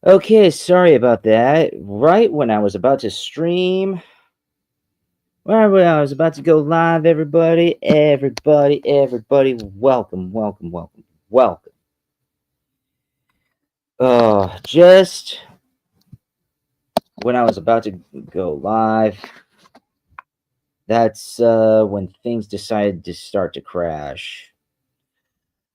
Okay, sorry about that. Right when I was about to stream, right when I was about to go live, everybody, welcome. Oh, just when I was about to go live, that's when things decided to start to crash.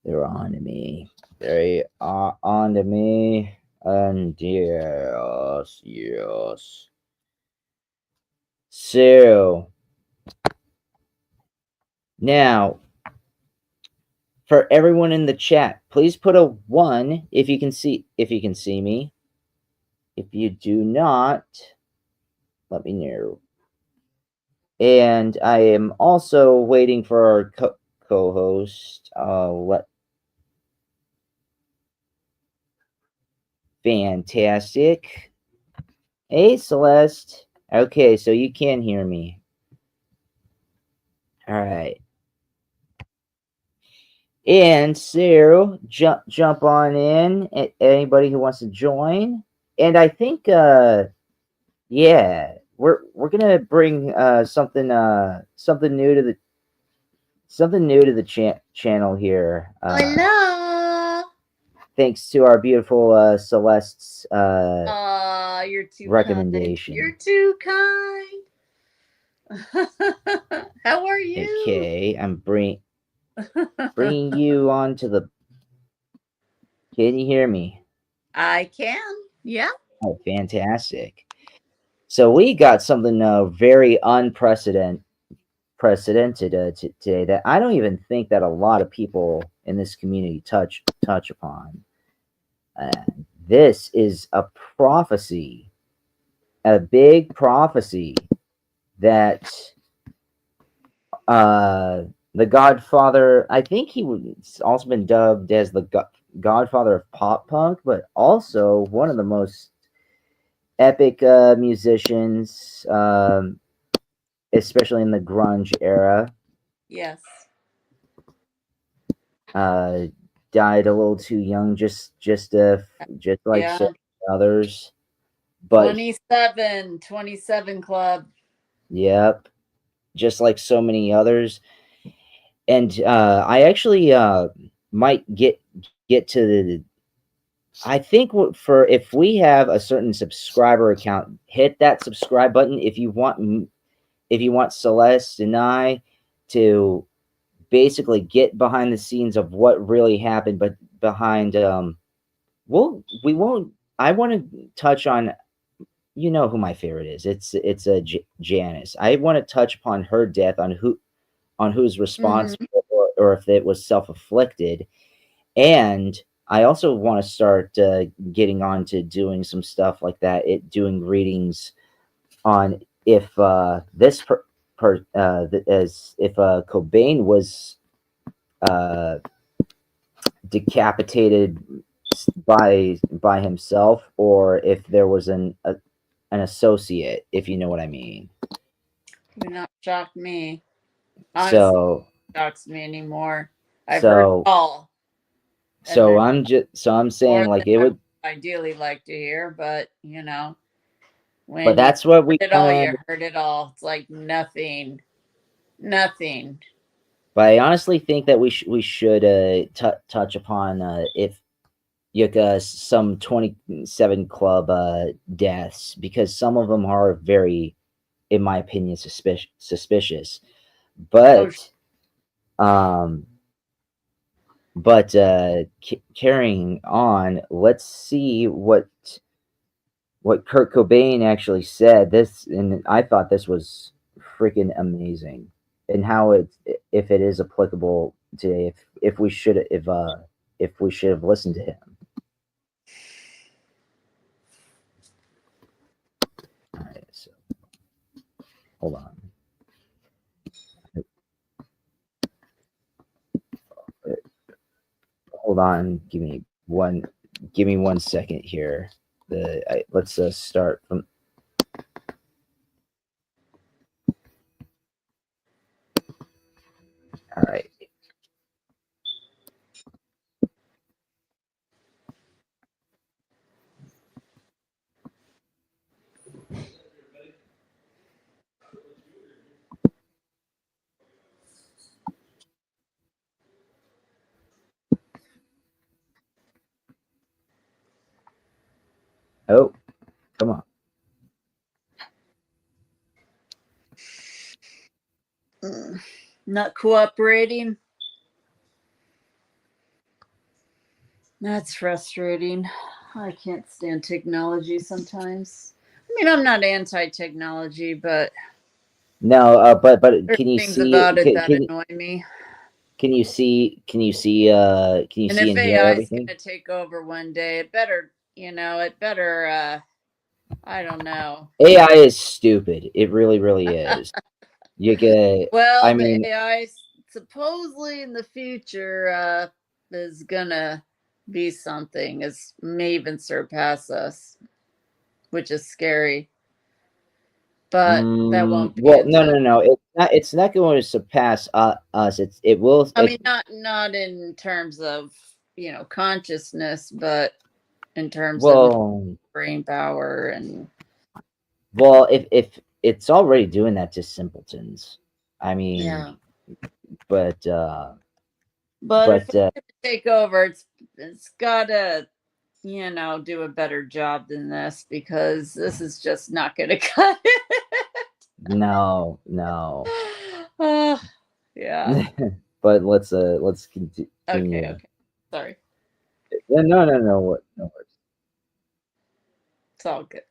They were on to me. They are on to me. And yes. So now, for everyone in the chat, please put a 1 if you can see me. If you do not, let me know. And I am also waiting for our co-host. Let Fantastic. Hey, Celeste. Okay, so you can hear me. All right. And so jump on in. Anybody who wants to join. And I think yeah, we're gonna bring something new to the channel here. Hello. Thanks to our beautiful Celeste's You're too kind. recommendation. You're too kind. How are you? Okay, I'm bringing you onto the. Can you hear me? I can. Yeah. Oh, fantastic! So we got something very unprecedented today that I don't even think that a lot of people in this community touch upon. This is a prophecy, a big prophecy that uh, the Godfather. I think he was also been dubbed as the Godfather of pop punk, but also one of the most epic musicians, especially in the grunge era. Yes. Uh, Died a little too young, just like so Yeah. many others. But 27 club. yep, just like so many others. And I actually might get to the. I think for if we have a certain subscriber account, hit that subscribe button if you want Celeste and I to basically get behind the scenes of what really happened, but behind we won't. I want to touch on. You know who my favorite is. It's a Janice. I want to touch upon her death, on who's Mm-hmm. responsible, or if it was self-afflicted. And I also want to start getting on to doing some stuff like that, doing readings on if this as if Cobain was uh, decapitated by himself, or if there was an associate, if you know what I mean. You're not shocked me. Honestly, So it shocks me anymore. I've heard it so all. And so there's I'm more saying like than it I would, would ideally like to hear, but but when you that's what we heard it all, kind you of. heard it all. It's like nothing. Nothing. But I honestly think that we should touch upon if some 27 club deaths, because some of them are very, in my opinion, suspicious. Oh, But um, carrying on, let's see what Kurt Cobain actually said. And I thought this was freaking amazing, and how if it is applicable today, if we should have listened to him. All right, so hold on. Hold on. Give me 1 second here. Let's start from. All right. Oh, come on. Mm. Not cooperating. That's frustrating. I can't stand technology sometimes. I mean, I'm not anti technology, but No, but there's can you things see? about it that annoy me. Can you see? Can you And see if and hear AI is everything? going to take over one day, it better, it better, I don't know. AI is stupid. It really, really is. You get. I Well, the mean, AI supposedly in the future is going to be something, is may even surpass us, which is scary. But that won't be well, no, until no, no. It's not. It's not going to surpass us. It will. I mean, not in terms of consciousness, but in terms of Well, brain power and well. If it's already doing that to simpletons. I mean, yeah. but But if but it's going to take over, it's gotta do a better job than this because this is just not going to cut no, no. it. uh, yeah. But let's Okay. continue. Okay. Sorry. Yeah, no, no, no. What? No worries. It's all good.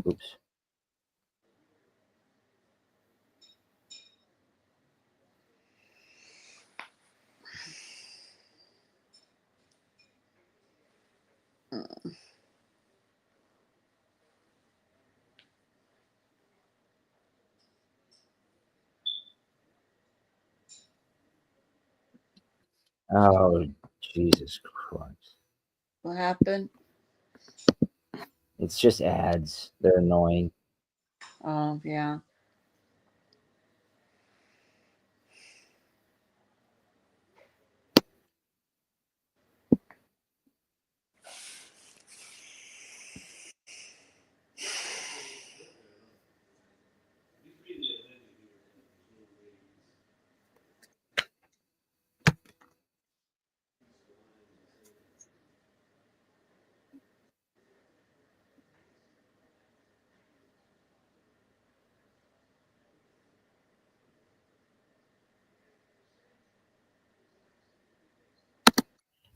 Oops. Oh, Jesus Christ! What happened? It's just ads. They're annoying. Oh yeah.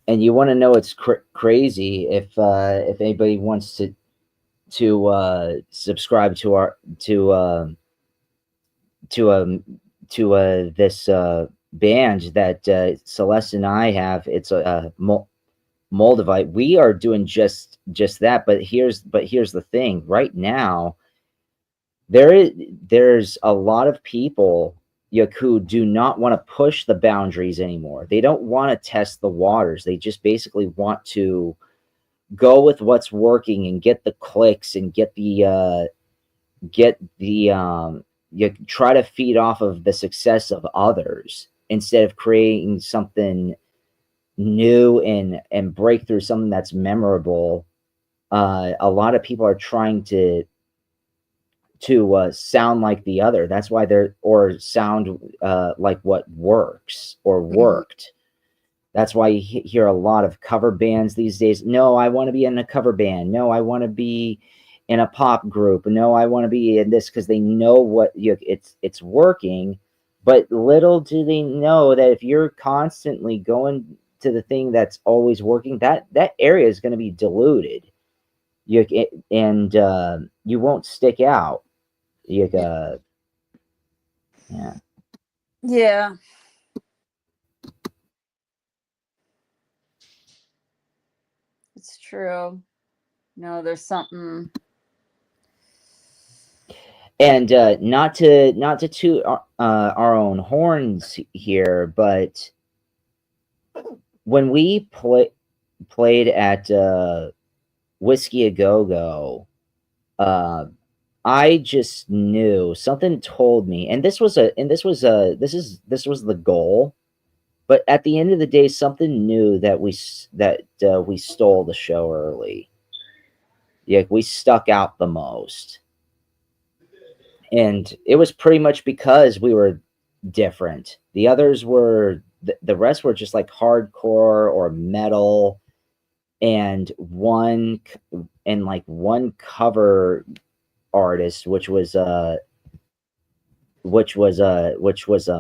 And you want to know it's crazy if anybody wants to subscribe to our to to this band that Celeste and I have. It's a Moldavite. We are doing just that. But here's the thing. Right now, there is there's a lot of people who do not want to push the boundaries anymore. They don't want to test the waters. They just basically want to go with what's working and get the clicks and get the you try to feed off of the success of others instead of creating something new and break through something that's memorable. A lot of people are trying to sound like the other. That's why they're or sound like what works or Mhm. worked. That's why you hear a lot of cover bands these days. No, I want to be in a cover band. No, I want to be in a pop group. No, I want to be in this because they know what it's working. But little do they know that if you're constantly going to the thing that's always working, that area is going to be diluted. And you won't stick out. You Yeah. yeah. Yeah, it's true. No, there's something. And not to toot our own horns here, but when we played at Whiskey a Go Go, uh, I just knew something told me, and this was the goal. But at the end of the day, something knew that we stole the show early. Yeah, we stuck out the most. And it was pretty much because we were different. The others were the rest were just like hardcore or metal, and one cover artist, which was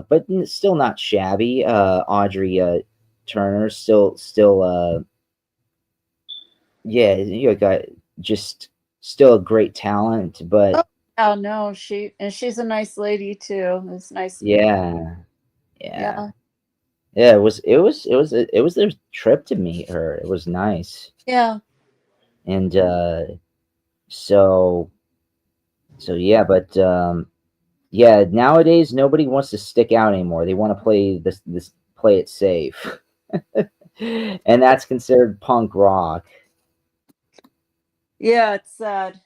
but still not shabby. Audrey Turner, still yeah, you got just still a great talent, but Oh, yeah, no, she's a nice lady too. It's nice to meet. yeah, yeah, Yeah, yeah. It was their trip to meet her. It was nice, yeah. and so so yeah, but yeah. Nowadays, nobody wants to stick out anymore. They want to play play it safe, and that's considered punk rock. Yeah, it's sad.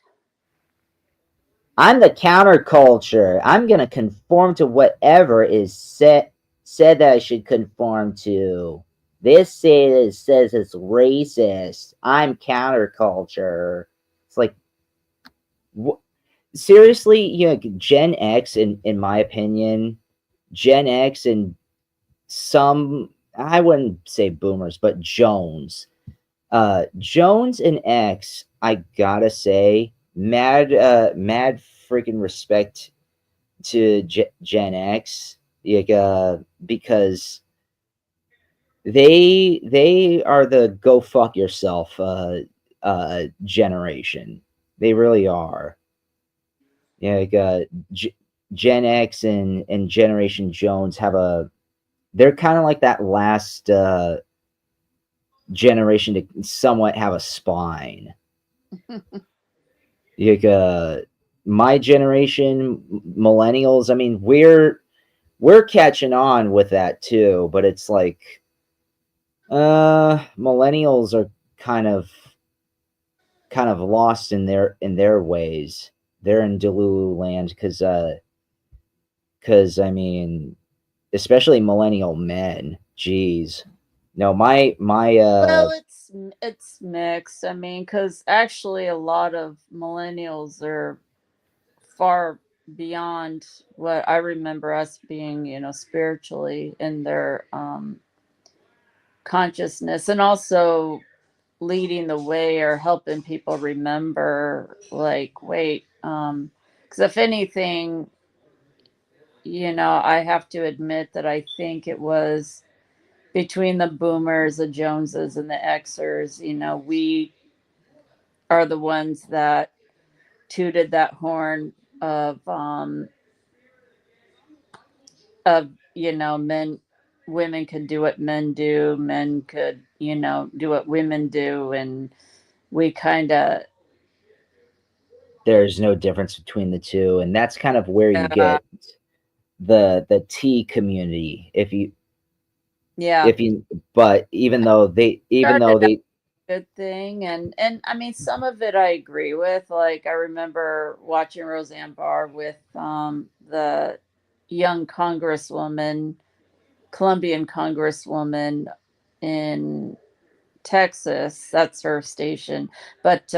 I'm the counterculture. I'm gonna conform to whatever is said that I should conform to. This says it's racist. I'm counterculture. It's like, seriously, Gen X, in my opinion, Gen X and some, I wouldn't say boomers, but Jones and X, I gotta say, mad freaking respect to Gen X, like, because they are the go fuck yourself generation. They really are. Yeah, like, Gen X and Generation Jones have a they're kind of like that last generation to somewhat have a spine. Like, my generation, millennials. I mean, we're catching on with that too, but it's like, millennials are kind of lost in their ways. They're in Delulu land because I mean, especially millennial men. Jeez, no, my Well, it's mixed. I mean, because actually, a lot of millennials are far beyond what I remember us being, spiritually in their consciousness, and also leading the way or helping people remember, like, wait, because if anything, I have to admit that I think it was between the boomers, the Joneses, and the Xers. We are the ones that tooted that horn of of men. Women could do what men do, men could do what women do, and we kind of, there's no difference between the two, and that's kind of where you get the T community. yeah, If you but even though started out they a good thing, and I mean, some of it I agree with. Like, I remember watching Roseanne Barr with the young congresswoman, Colombian congresswoman in Texas. That's her station. But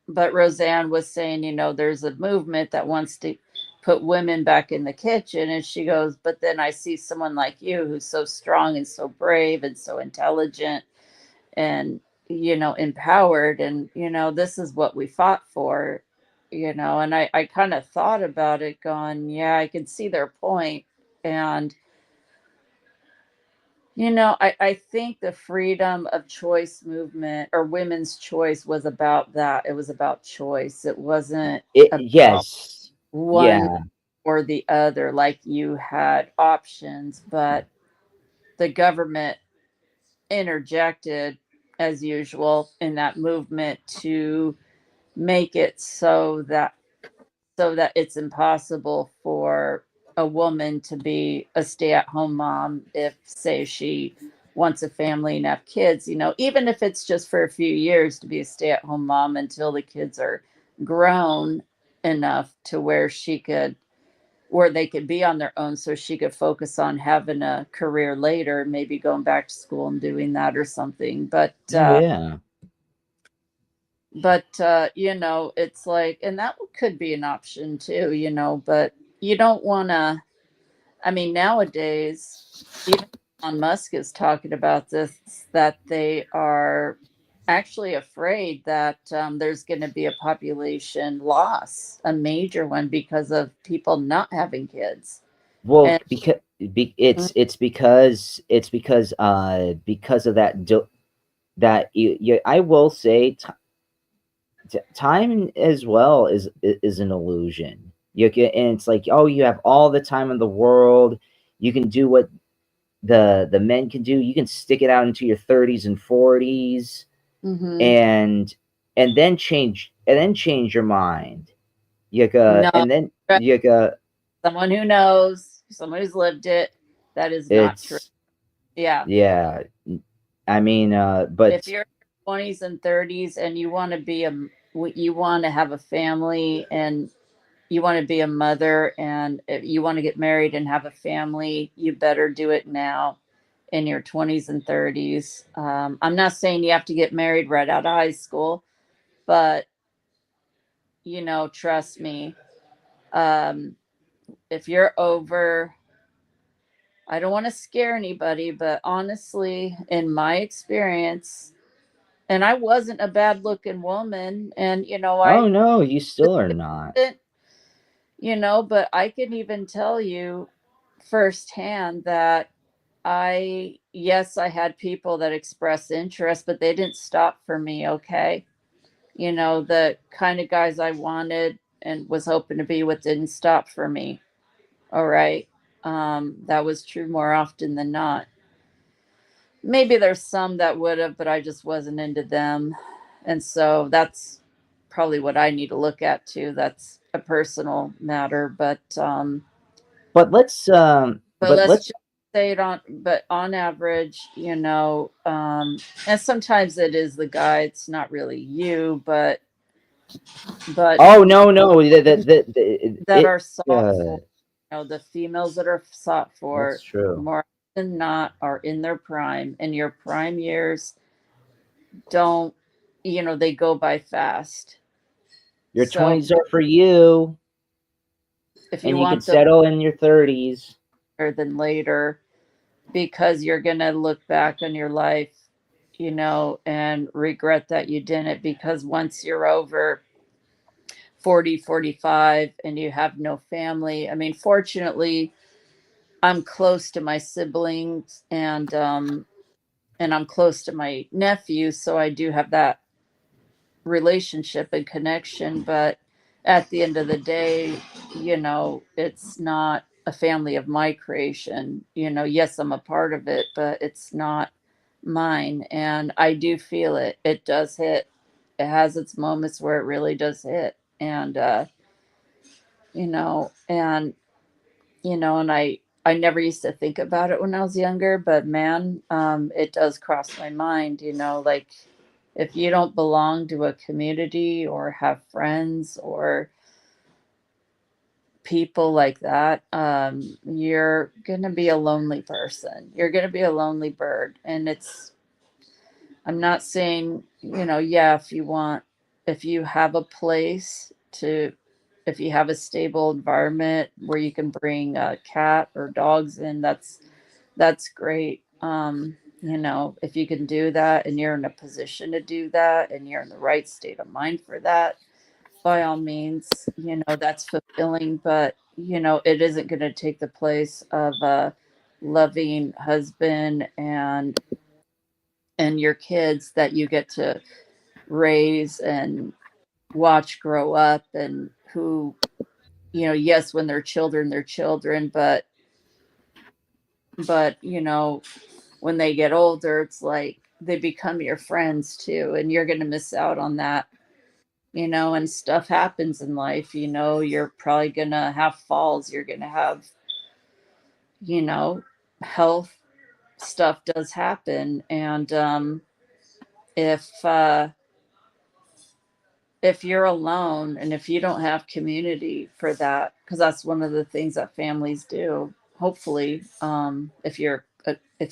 but Roseanne was saying, there's a movement that wants to put women back in the kitchen. And she goes, but then I see someone like you who's so strong and so brave and so intelligent and, empowered. And, this is what we fought for, and I kind of thought about it going, yeah, I can see their point. And I think the freedom of choice movement or women's choice was about that. It was about choice. It wasn't about yes, one yeah, or the other. Like, you had options, but the government interjected, as usual, in that movement to make it so that it's impossible for a woman to be a stay-at-home mom if, say, she wants a family and have kids, even if it's just for a few years, to be a stay-at-home mom until the kids are grown enough to where they could be on their own, so she could focus on having a career later, maybe going back to school and doing that or something. But oh yeah, but it's like, and that could be an option too, but you don't want to. I mean, nowadays, even Elon Musk is talking about this, that they are actually afraid that there's going to be a population loss, a major one, because of people not having kids. Well, And because mm, because of that I will say time as well is an illusion. You can, and it's like, oh, you have all the time in the world. You can do what the men can do. You can stick it out into your 30s and 40s, mhm. and and then change your mind. No, And then you got someone who knows, someone who's lived it, that is not true. it's Yeah. yeah. I mean, If but you're in your 20s and 30s and you want to you want to have a family, and you want to be a mother, and if you want to get married and have a family, you better do it now in your 20s and 30s. I'm not saying you have to get married right out of high school, but trust me. Um, if you're over, I don't want to scare anybody, but honestly, in my experience, and I wasn't a bad looking woman, and oh I no, you still are not. didn't, but I can even tell you firsthand that yes, I had people that expressed interest, but they didn't stop for me, okay? The kind of guys I wanted and was hoping to be with didn't stop for me. All right. That was true more often than not. Maybe there's some that would have, but I just wasn't into them. And so that's probably what I need to look at too. That's a personal matter, But let's but let's just say it on but on average, and sometimes it is the guy, it's not really you, but oh no no that it are sought for, the females that are sought that's for true. more often than not are in their prime, and your prime years don't, they go by fast. Your So 20s are for you, if you and you can want them settle in your 30s. sooner than later, because you're going to look back on your life, and regret that you didn't, because once you're over 40, 45, and you have no family, I mean, fortunately, I'm close to my siblings, and I'm close to my nephew, so I do have that relationship and connection. But at the end of the day, it's not a family of my creation. Yes, I'm a part of it, but it's not mine. And I do feel it. It does hit. It has its moments where it really does hit. And and I never used to think about it when I was younger, but man, it does cross my mind, like, if you don't belong to a community or have friends or people like that, you're gonna be a lonely person. You're gonna be a lonely bird. And I'm not saying, yeah, if you have a place to, if you have a stable environment where you can bring a cat or dogs in, that's great. If you can do that and you're in a position to do that and you're in the right state of mind for that, by all means, that's fulfilling. But, it isn't going to take the place of a loving husband and your kids that you get to raise and watch grow up, and who, yes, when they're children, but when they get older, it's like they become your friends too, and you're going to miss out on that. And stuff happens in life. You're probably going to have falls, you're going to have, you know health stuff does happen. And if uh if you're alone and if you don't have community for that, because that's one of the things that families do, hopefully, if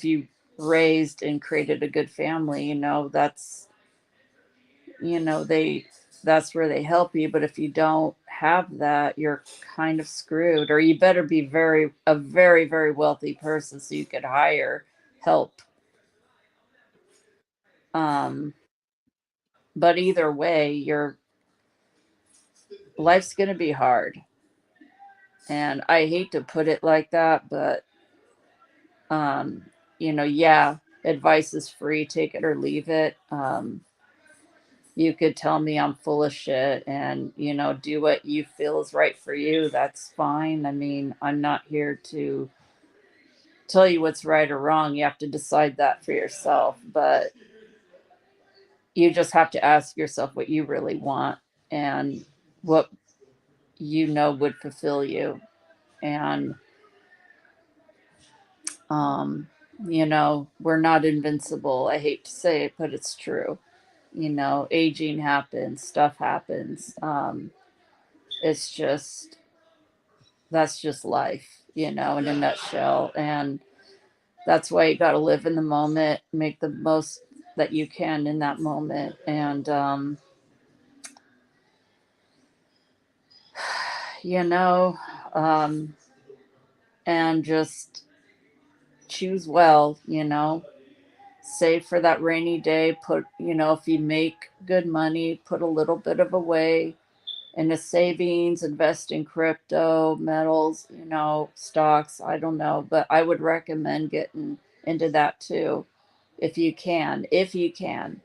you raised and created a good family, that's, they that's where they help you. But if you don't have that, you're kind of screwed. Or you better be a very, very wealthy person so you could hire help. Um, but either way, your life's going to be hard. And I hate to put it like that, but um, yeah, advice is free, take it or leave it. You could tell me I'm full of shit and, do what you feel is right for you. That's fine. I mean, I'm not here to tell you what's right or wrong. You have to decide that for yourself. But you just have to ask yourself what you really want and what would fulfill you. And, um, we're not invincible. I hate to say it, but it's true. Aging happens, stuff happens. It's just that's just life, in a nutshell. And that's why you got to live in the moment, make the most that you can in that moment. And, you know, um, and just choose well, save for that rainy day. Put, if you make good money, put a little bit of away into savings, invest in crypto, metals, stocks. I don't know, but I would recommend getting into that too if you can. If you can,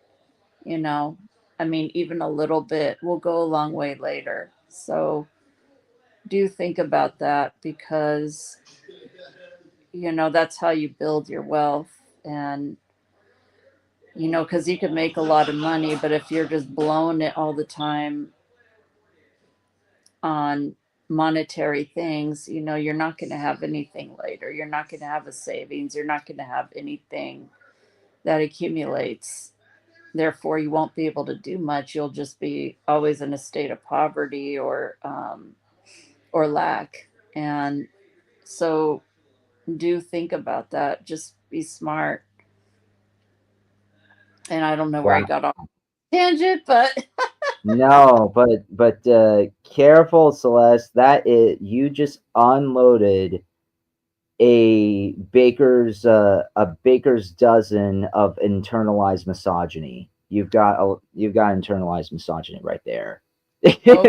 you know, I mean, even a little bit will go a long way later. So do think about that because, that's how you build your wealth. And, because you could make a lot of money, but if you're just blowing it all the time on monetary things, you're not going to have anything later. You're not going to have a savings. You're not going to have anything that accumulates. Therefore, you won't be able to do much. You'll just be always in a state of poverty or lack. And so, do think about that. Just be smart. And I don't know where I Wow. got off tangent, but No, but careful, Celeste. That is you just unloaded a baker's dozen of internalized misogyny. You've got internalized misogyny right there. oh,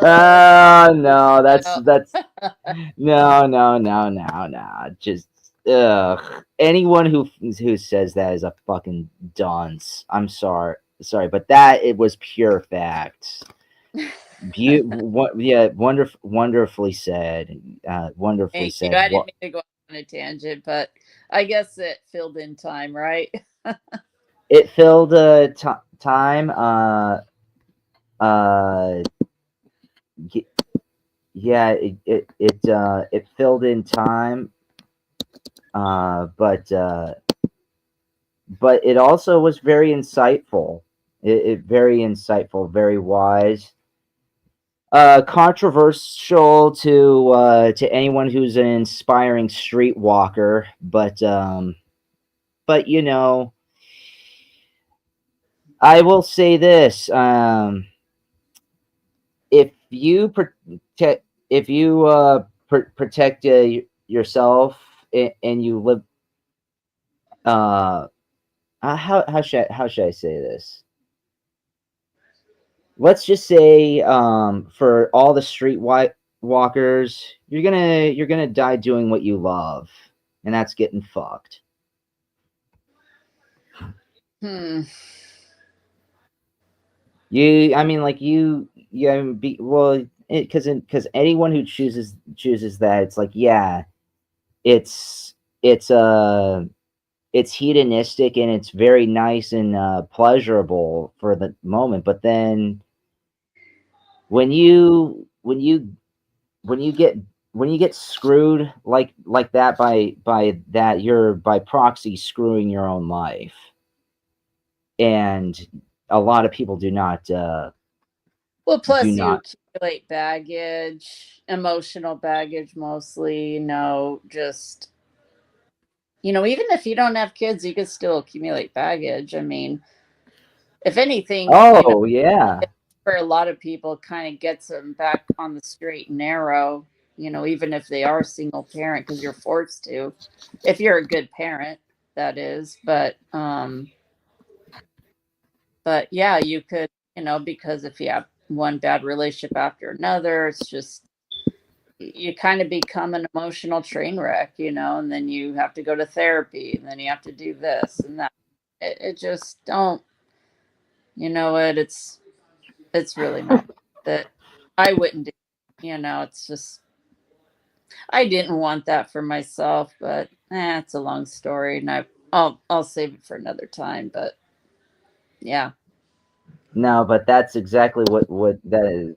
No, well, that's no. Just anyone who says that is a fucking dunce. I'm sorry, but that it was pure facts. What? Yeah, wonderfully said. Wonderfully thank you. said. I didn't What mean to go on a tangent, but I guess it filled in time, right? it filled time. Uh, y- yeah, it filled in time. But it also was very insightful. It very insightful, very wise. Controversial to anyone who's an inspiring streetwalker, but I will say this: if you protect, if you protect yourself and you live, uh, how should I say this? Let's just say for all the walkers, you're gonna die doing what you love, and that's getting fucked. Hmm. I mean, like be well, because anyone who chooses that, it's like, yeah, it's it's uh it's hedonistic and it's very nice and pleasurable for the moment, but then when you when you when you get when you get screwed like that by that, you're by proxy screwing your own life, and a lot of people Well, do plus you not. accumulate baggage, emotional baggage mostly, just even if you don't have kids, you could still accumulate baggage. I mean, if anything, Oh yeah. for a lot of people, kind of gets them back on the straight and narrow, even if they are single parent, because you're forced to, if you're a good parent, that is. But yeah, you could, because if you have one bad relationship after another, it's just, you kind of become an emotional train wreck, and then you have to go to therapy, and then you have to do this and that. It just don't, it's really not that I wouldn't do. It's just, I didn't want that for myself, but it's a long story, and I'll save it for another time. But yeah, No, but that's exactly what that is.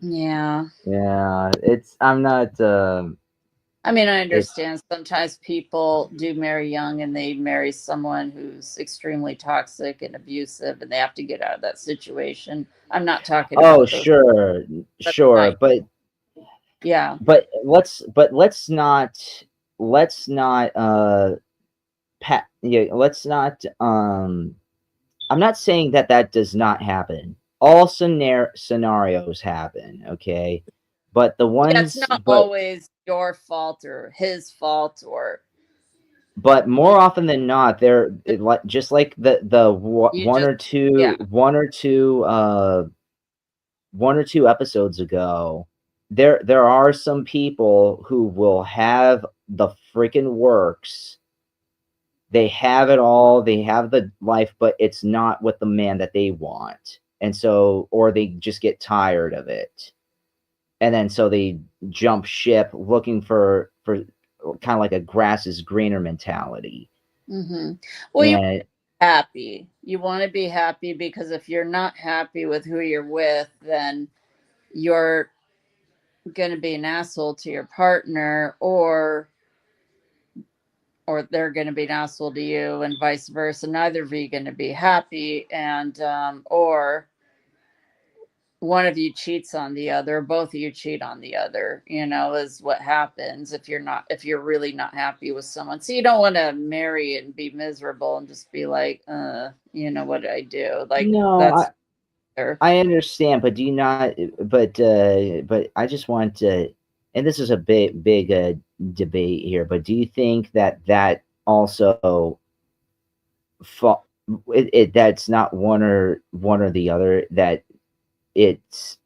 yeah. Yeah, it's I'm not. I mean, I It's understand sometimes people do marry young and they marry someone who's extremely toxic and abusive and they have to get out of that situation. I'm not talking oh about those. sure, That's sure, not, but yeah. let's not yeah, let's not I'm not saying that that does not happen. All scenarios happen, okay? But the Yeah, it's ones not always your fault or his fault or but you, more often than not, like just like the you just, yeah. one or two episodes ago, there are some people who will have the freaking works. They have it all, they have the life, but it's not with the man that they want. And so or they just get tired of it. And then so they jump ship looking for kind of like a grass is greener mentality. Well, you And happy. You want to be happy because if you're not happy with who you're with, then you're going to be an asshole to your partner, or they're going to be an asshole to you, and vice versa. Neither of you going to be happy, and or one of you cheats on the other, both of you cheat on the other, is what happens if you're really not happy with someone. So you don't want to marry and be miserable and just be like, what did I do? Like, no, that's there. I understand, but do you not? But I just want to, and this is a big debate here. But do you think that that also fa- that's not one or the other? That it's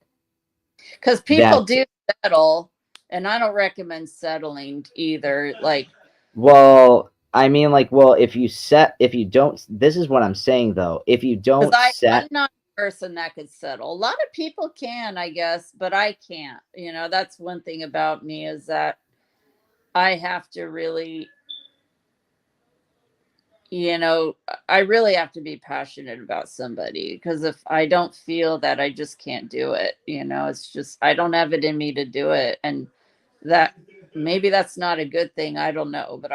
Because people that do settle, and I don't recommend settling either. Like, well, I mean, like, well, if you don't, this is what I'm saying though. If you because don't I'm set, not a person that could settle. A lot of people can, I guess, but I can't. That's one thing about me, is that I have to really, you know, I really have to be passionate about somebody, because if I don't feel that, I just can't do it. It's just, I don't have it in me to do it. And that, maybe that's not a good thing. I don't know, but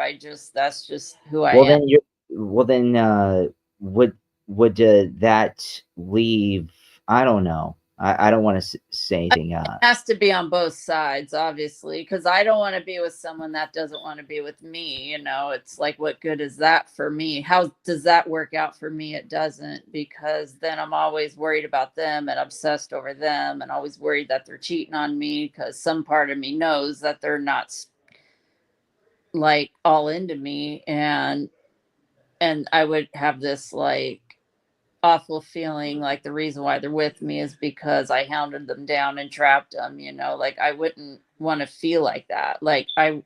that's just who I well, am. then you, well, then would that leave? I don't know. I don't want to say anything. Has to be on both sides, obviously, because I don't want to be with someone that doesn't want to be with me. It's like, what good is that for me? How does that work out for me? It doesn't, because then I'm always worried about them and obsessed over them, and always worried that they're cheating on me, because some part of me knows that they're not like all into me. And I would have this like awful feeling, like the reason why they're with me is because I hounded them down and trapped them. Like, I wouldn't want to feel like that. Like, I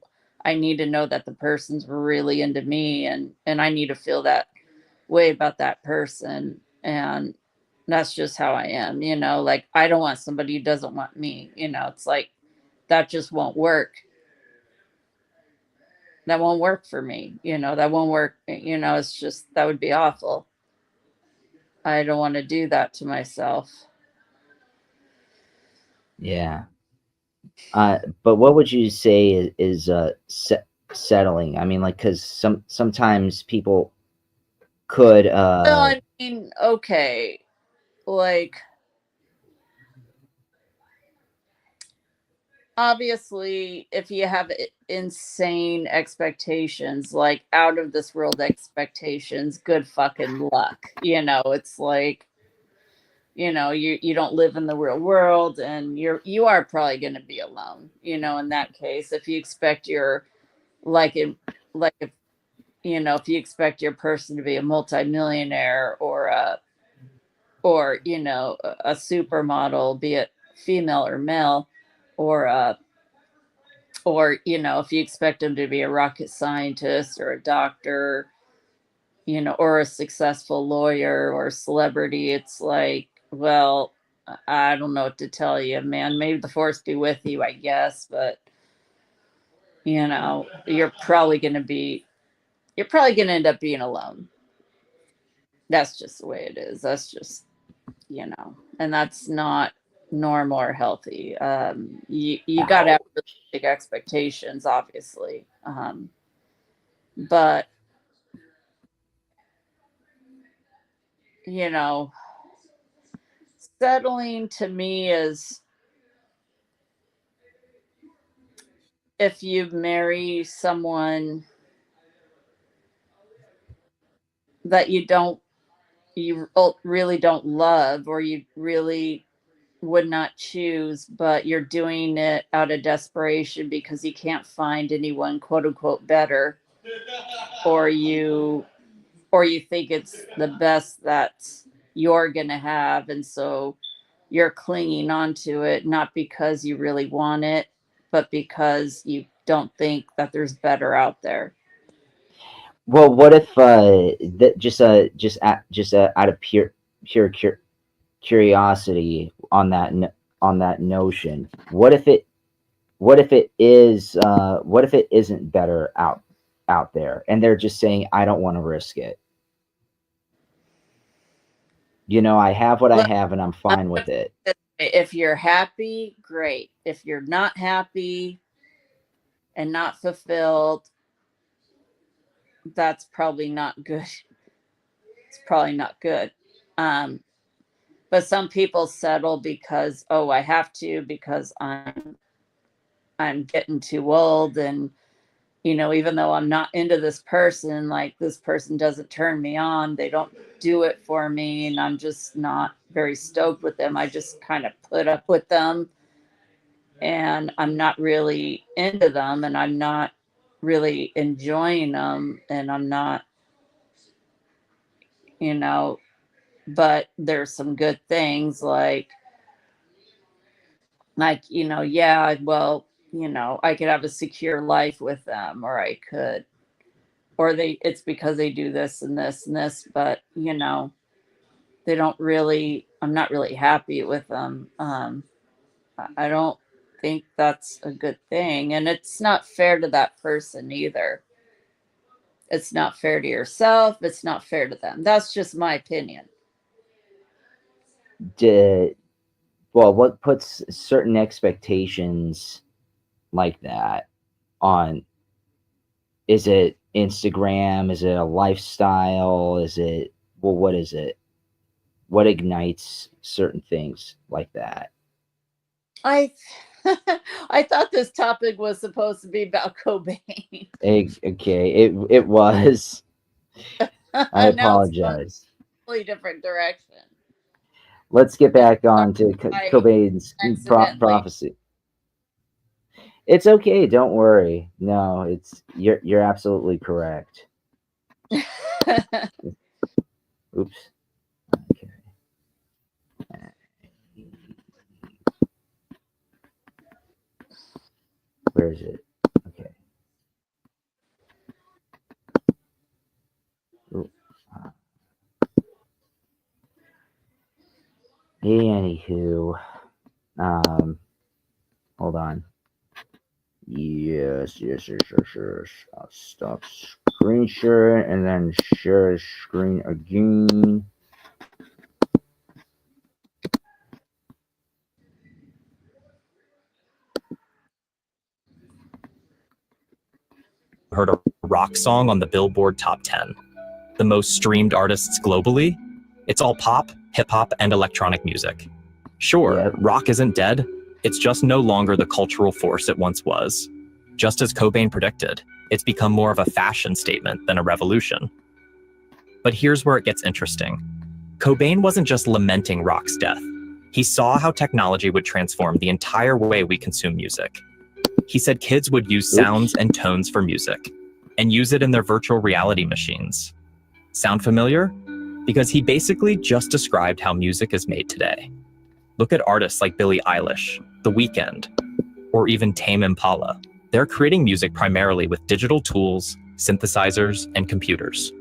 need to know that the person's really into me, and I need to feel that way about that person. And that's just how I am. Like, I don't want somebody who doesn't want me. It's like, that just won't work. That won't work for me. That won't work. It's just, that would be awful. I don't want to do that to myself. Yeah. But what would you say is settling? I mean, like, because sometimes people could So, I mean, okay, like, obviously, if you have insane expectations, like out of this world expectations, good fucking luck. It's like, you don't live in the real world, and you are probably going to be alone. In that case, if you expect your like in like if if you expect your person to be a multimillionaire, or a supermodel, be it female or male, or if you expect them to be a rocket scientist or a doctor, or a successful lawyer or a celebrity, it's like, well, I don't know what to tell you, man. Maybe the force be with you, I guess, but you're probably going to end up being alone. That's just the way it is. That's just, and that's not normal or healthy. You got to have really big expectations, obviously. But, you know, settling to me is if you marry someone that you really don't love, or you really would not choose, but you're doing it out of desperation because you can't find anyone quote unquote better, or you think it's the best that you're going to have, and so you're clinging on to it, not because you really want it, but because you don't think that there's better out there. Well, what if that just out of pure curiosity on on that notion? What if it isn't better out there, and they're just saying, I don't want to risk it. I have what I Look, have, and I'm I'm fine with gonna it. say, if you're happy, great. If you're not happy and not fulfilled, that's probably not good. It's probably not good. Um, but some people settle because, oh, I have to, because I'm getting too old, and even though I'm not into this person, like, this person doesn't turn me on, they don't do it for me, and I'm just not very stoked with them. I just kind of put up with them, and I'm not really into them, and I'm not really enjoying them, and I'm not, you know, but there's some good things, yeah, well, I could have a secure life with them, or I could, or it's because they do this and this and this, but they don't really, I'm not really happy with them. I don't think that's a good thing, and it's not fair to that person either. It's not fair to yourself, it's not fair to them. That's just my opinion. D- well, what puts certain expectations like that on? Is it Instagram? Is it a lifestyle? Is it, well, what is it? What ignites certain things like that? I I thought this topic was supposed to be about Cobain. Okay, it was. I Now it's going apologize. a completely different direction. Let's get And back sorry on to if I Cobain's accidentally. prophecy. It's okay. Don't worry. No, you're absolutely correct. Oops. Okay. Where is it? Okay. Ooh, Anywho, um, hold on. Yes. I'll stop screen sharing and then share screen again. Heard a rock song on the Billboard Top 10, the most streamed artists globally. It's all pop, hip hop, and electronic music. Sure, Yep. rock isn't dead, It's just no longer the cultural force it once was. Just as Cobain predicted, it's become more of a fashion statement than a revolution. But here's where it gets interesting. Cobain wasn't just lamenting rock's death. He saw how technology would transform the entire way we consume music. He said kids would use sounds and tones for music, and use it in their virtual reality machines. Sound familiar? Because he basically just described how music is made today. Look at artists like Billie Eilish, The Weeknd, or even Tame Impala. They're creating music primarily with digital tools, synthesizers, and computers.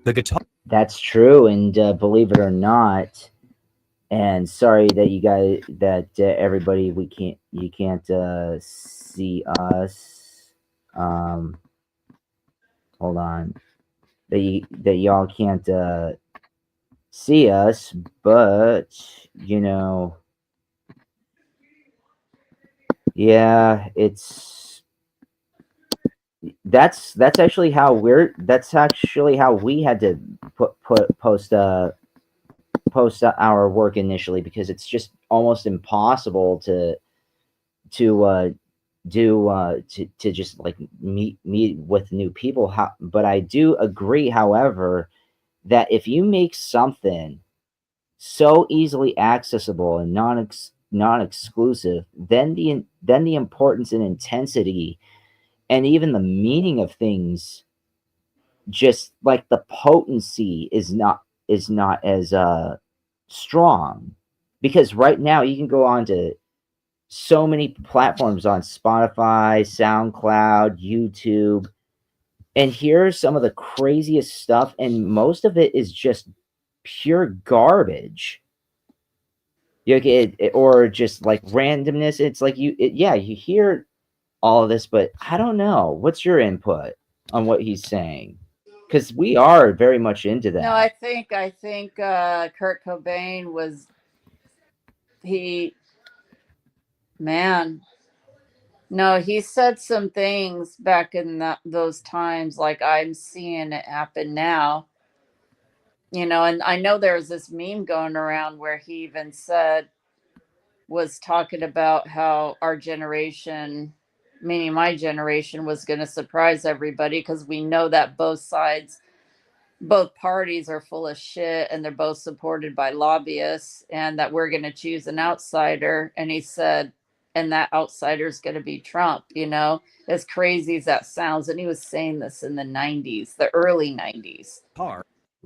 The guitar. That's true, and believe it or not, and sorry that you guys, that everybody, you can't see us. Hold on, that y'all can't see us, but you know, yeah, that's actually how we had to post our work initially, because it's just almost impossible to to just like meet with new people. But I do agree, however, that if you make something so easily accessible and non-exclusive, then the importance and intensity and even the meaning of things, just like the potency, is not as strong. Because right now you can go on to so many platforms, on Spotify, SoundCloud, YouTube, and here's some of the craziest stuff, and most of it is just pure garbage. Or just like randomness. It's like you hear all of this, but I don't know. What's your input on what he's saying? Because we are very much into No, that. I think Kurt Cobain was he man. No, he said some things back in those times, like I'm seeing it happen now. And I know there's this meme going around where he even was talking about how our generation, meaning my generation, was going to surprise everybody because we know that both parties are full of shit and they're both supported by lobbyists, and that we're going to choose an outsider. And he said, and that outsider is going to be Trump, as crazy as that sounds. And he was saying this in the 90s, the early 90s.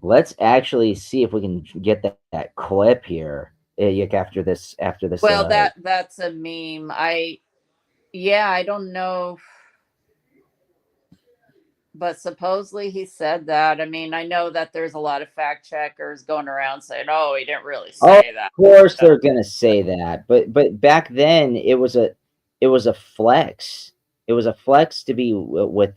Let's actually see if we can get that clip here. After this. Well, that's a meme. I don't know, but supposedly he said that. I mean, I know that there's a lot of fact checkers going around saying, "Oh, he didn't really say that." Of course they're gonna say that, but back then it was a flex. It was a flex to be with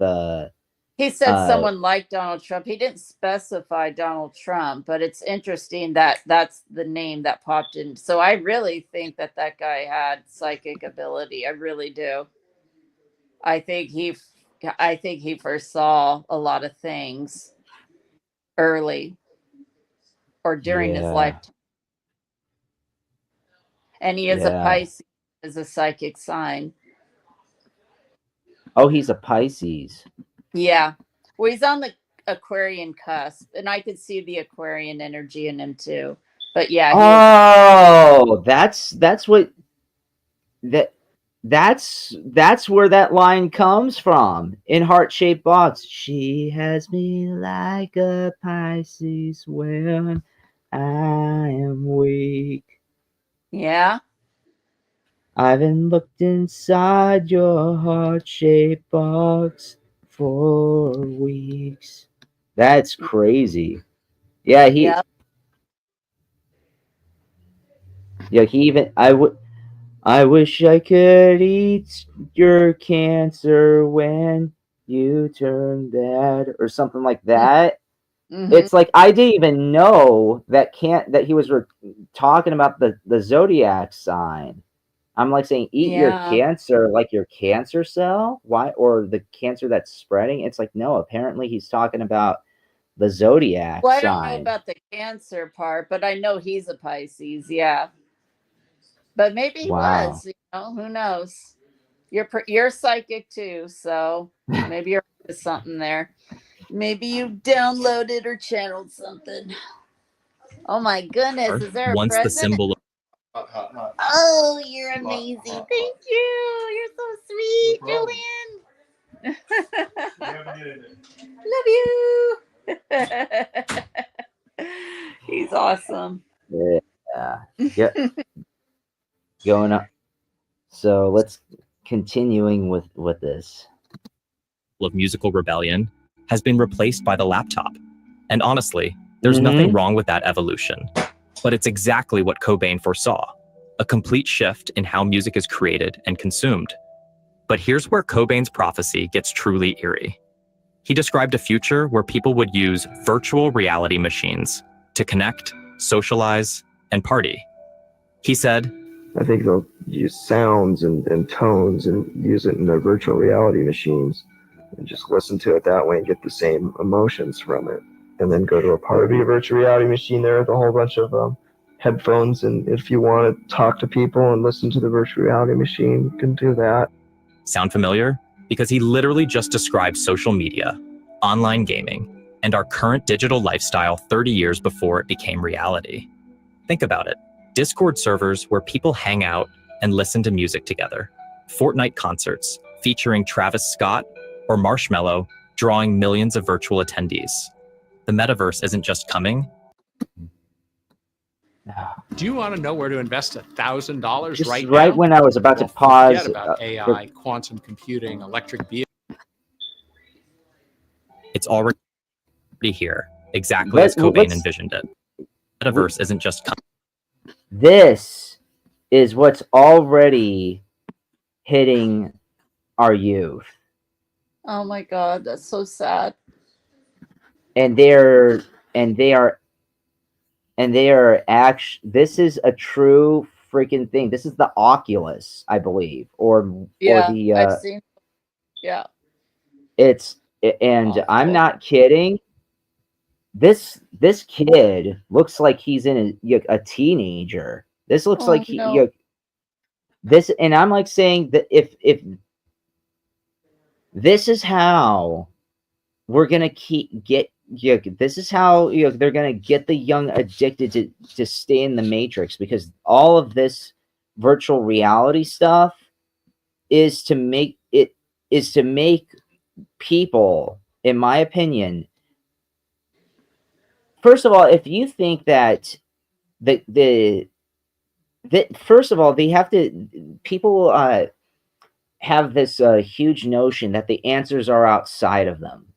He said uh someone like Donald Trump. He didn't specify Donald Trump, but it's interesting that that's the name that popped in. So I really think that guy had psychic ability. I really do. I think he, I think he foresaw a lot of things early or during his yeah, lifetime. And he is a yeah. Pisces, is a psychic sign. Oh, he's a Pisces. Yeah. Well, he's on the Aquarian cusp, and I could see the Aquarian energy in him too. But yeah, he is. Oh, that that's where that line comes from, in Heart-Shaped Box. She has me like a Pisces when I am weak. Yeah. I haven't looked inside your heart-shaped box for weeks. That's crazy. Yeah, Yeah. he even I wish I could eat your cancer when you turn that, or something like that. Mm-hmm. It's like I didn't even know that he was talking about the zodiac sign. I'm like saying, eat your Yeah. cancer, like your cancer cell. Why? Or the cancer that's spreading? It's like, no, apparently he's talking about the zodiac Well, I don't know sign. about the Cancer part, but I know he's a Pisces. Yeah. But maybe he Wow. was. Who knows? You're psychic too, so maybe you're onto something there. Maybe you downloaded or channeled something. Oh my goodness, is there a Once the present? symbol of Oh, you're amazing. Thank you. You're so sweet, Julian. Love you. He's awesome. Yeah. Yeah. Going up. So let's continuing with this. of musical rebellion has been replaced by the laptop. And honestly, there's nothing wrong with that evolution. But it's exactly what Cobain foresaw, a complete shift in how music is created and consumed. But here's where Cobain's prophecy gets truly eerie. He described a future where people would use virtual reality machines to connect, socialize, and party. He said, I think they'll use sounds and tones and use it in their virtual reality machines and just listen to it that way and get the same emotions from it. And then go to a party. There'll be a virtual reality machine there with a whole bunch of headphones. And if you want to talk to people and listen to the virtual reality machine, you can do that. sound familiar? Because he literally just described social media, online gaming, and our current digital lifestyle 30 years before it became reality. Think about it. Discord servers where people hang out and listen to music together. Fortnite concerts featuring Travis Scott or Marshmello drawing millions of virtual attendees. The metaverse isn't just coming. Do you want to know where to invest $1,000 Just right right now? when I was about Well, to pause. forget about AI, quantum computing, electric vehicles. It's already here, exactly as Cobain envisioned it. The metaverse isn't just coming. This is what's already hitting our youth. Oh my God, that's so sad. And they are actually, this is a true freaking thing. This is the Oculus, I believe, or the I've seen. Yeah. And I'm not kidding. This kid looks like he's in a teenager. This looks like this, and I'm like saying that if this is how we're gonna this is how they're gonna get the young addicted to stay in the matrix, because all of this virtual reality stuff is to make people, in my opinion. First of all, if you think that first of all, they have to, people have this huge notion that the answers are outside of them.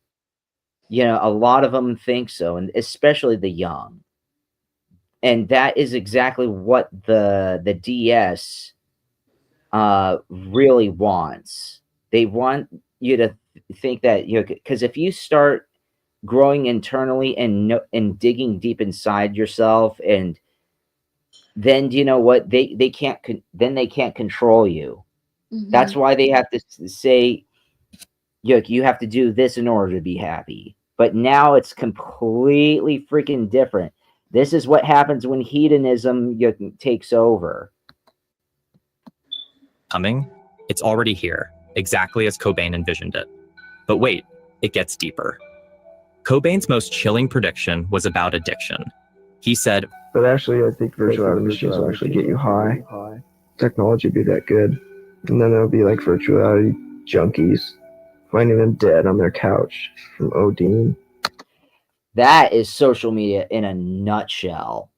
A lot of them think so, and especially the young. And that is exactly what the DS really wants. They want you to think that, because if you start growing internally and digging deep inside yourself, and then you know what, they can't control you. That's why they have to say, you have to do this in order to be happy. But now it's completely freaking different. This is what happens when hedonism takes over. Coming, it's already here, exactly as Cobain envisioned it. But wait, it gets deeper. Cobain's most chilling prediction was about addiction. He said, but actually, I think virtual reality machines will actually get you high. Technology would be that good. And then there'll be like virtual reality junkies finding them dead on their couch from ODing. That is social media in a nutshell.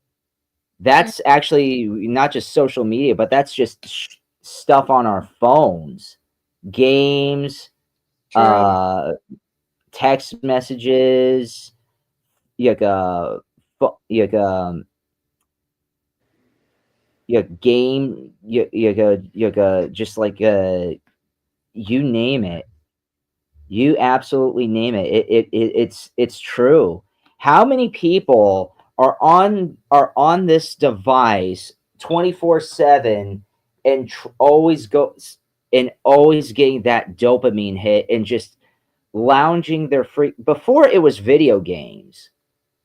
That's actually not just social media, but that's just stuff on our phones, games, text messages, game, just like you name it. You absolutely name it. It's true. How many people are on this device 24/7 and always getting that dopamine hit and just lounging their free? Before it was video games.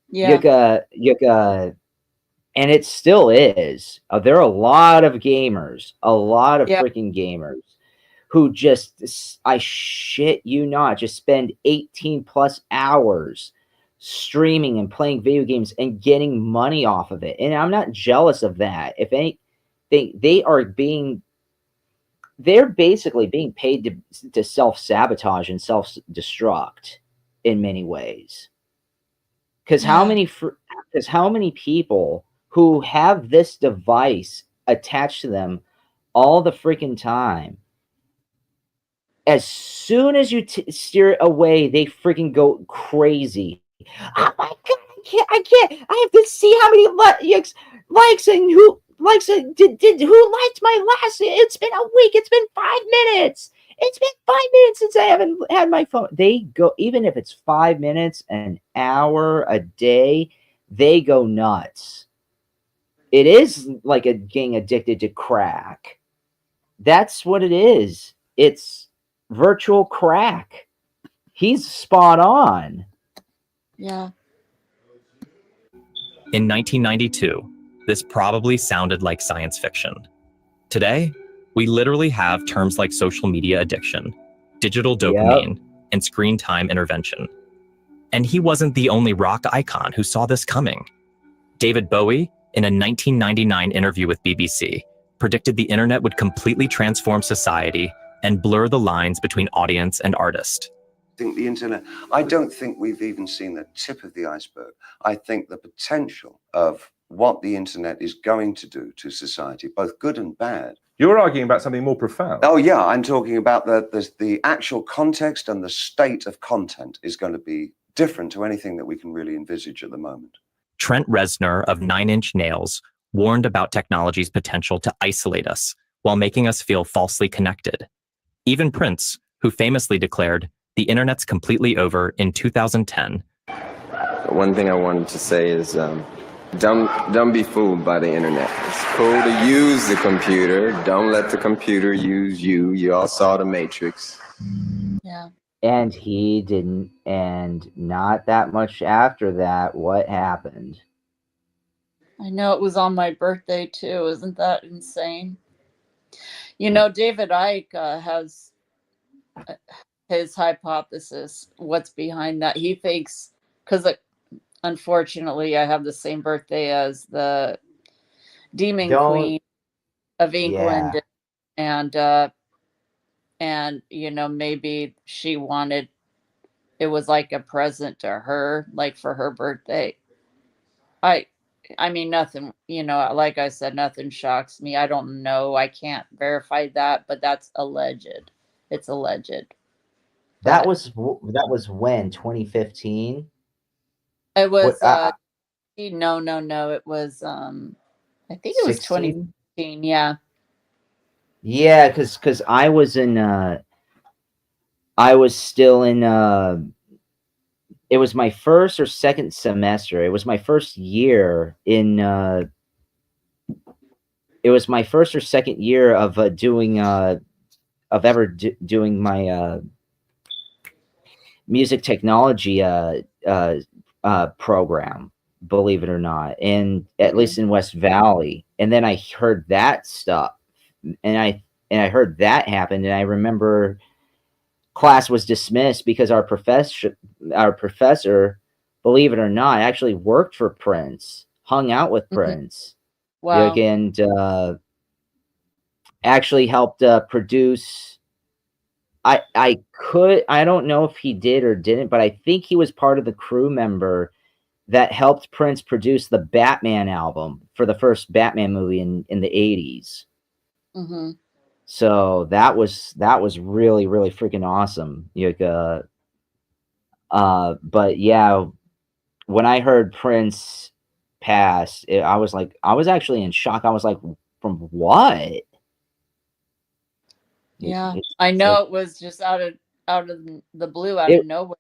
Yeah. and it still is. There are a lot of gamers, a lot of Yeah. freaking gamers who just, I shit you not, just spend 18 plus hours streaming and playing video games and getting money off of it. And I'm not jealous of that. If anything, they're basically being paid to self-sabotage and self-destruct in many ways. Because how many people who have this device attached to them all the freaking time, as soon as you steer it away, they freaking go crazy. Oh my god, I can't, I have to see how many likes and who likes it, who liked my last, it's been a week, it's been 5 minutes. It's been 5 minutes since I haven't had my phone. They go, even if it's 5 minutes, an hour, a day, they go nuts. It is like getting addicted to crack. That's what it is. It's virtual crack. He's spot on. Yeah. In 1992, this probably sounded like science fiction. Today, we literally have terms like social media addiction, digital dopamine, and screen time intervention. And he wasn't the only rock icon who saw this coming. David Bowie, in a 1999 interview with BBC, predicted the internet would completely transform society and blur the lines between audience and artist. I think the internet, I don't think we've even seen the tip of the iceberg. I think the potential of what the internet is going to do to society, both good and bad. You're arguing about something more profound. Oh yeah, I'm talking about the actual context, and the state of content is going to be different to anything that we can really envisage at the moment. Trent Reznor of Nine Inch Nails warned about technology's potential to isolate us while making us feel falsely connected. Even Prince, who famously declared, "The internet's completely over" in 2010. One thing I wanted to say is don't be fooled by the internet. It's cool to use the computer. Don't let the computer use you. You all saw The Matrix. Yeah. And he didn't. And not that much after that, what happened? I know, it was on my birthday too. Isn't that insane? You know, David Icke has his hypothesis. What's behind that? He thinks, because unfortunately I have the same birthday as the Demon Queen of England, and you know, maybe she wanted, it was like a present to her, like for her birthday. I mean, nothing, you know, like I said, nothing shocks me. I don't know. I can't verify that, but that's alleged. It's alleged. That was when, 2015? It was no. It was I think it was 2015. Yeah. Yeah, because I was still in it was my first or second semester. It was my first year in it was my first or second year of doing doing my music technology program, believe it or not, and at least in West Valley. And then I heard that stuff, and I heard that happened, and I remember class was dismissed because our professor, believe it or not, actually worked for Prince, hung out with Prince. Wow. And actually helped produce. I don't know if he did or didn't, but I think he was part of the crew member that helped Prince produce the Batman album for the first Batman movie in the 80s. Mm-hmm. So that was really, really freaking awesome. But yeah, when I heard Prince pass, I was actually in shock. I was like, from what? Yeah, I know, it was just out of the blue, out of nowhere.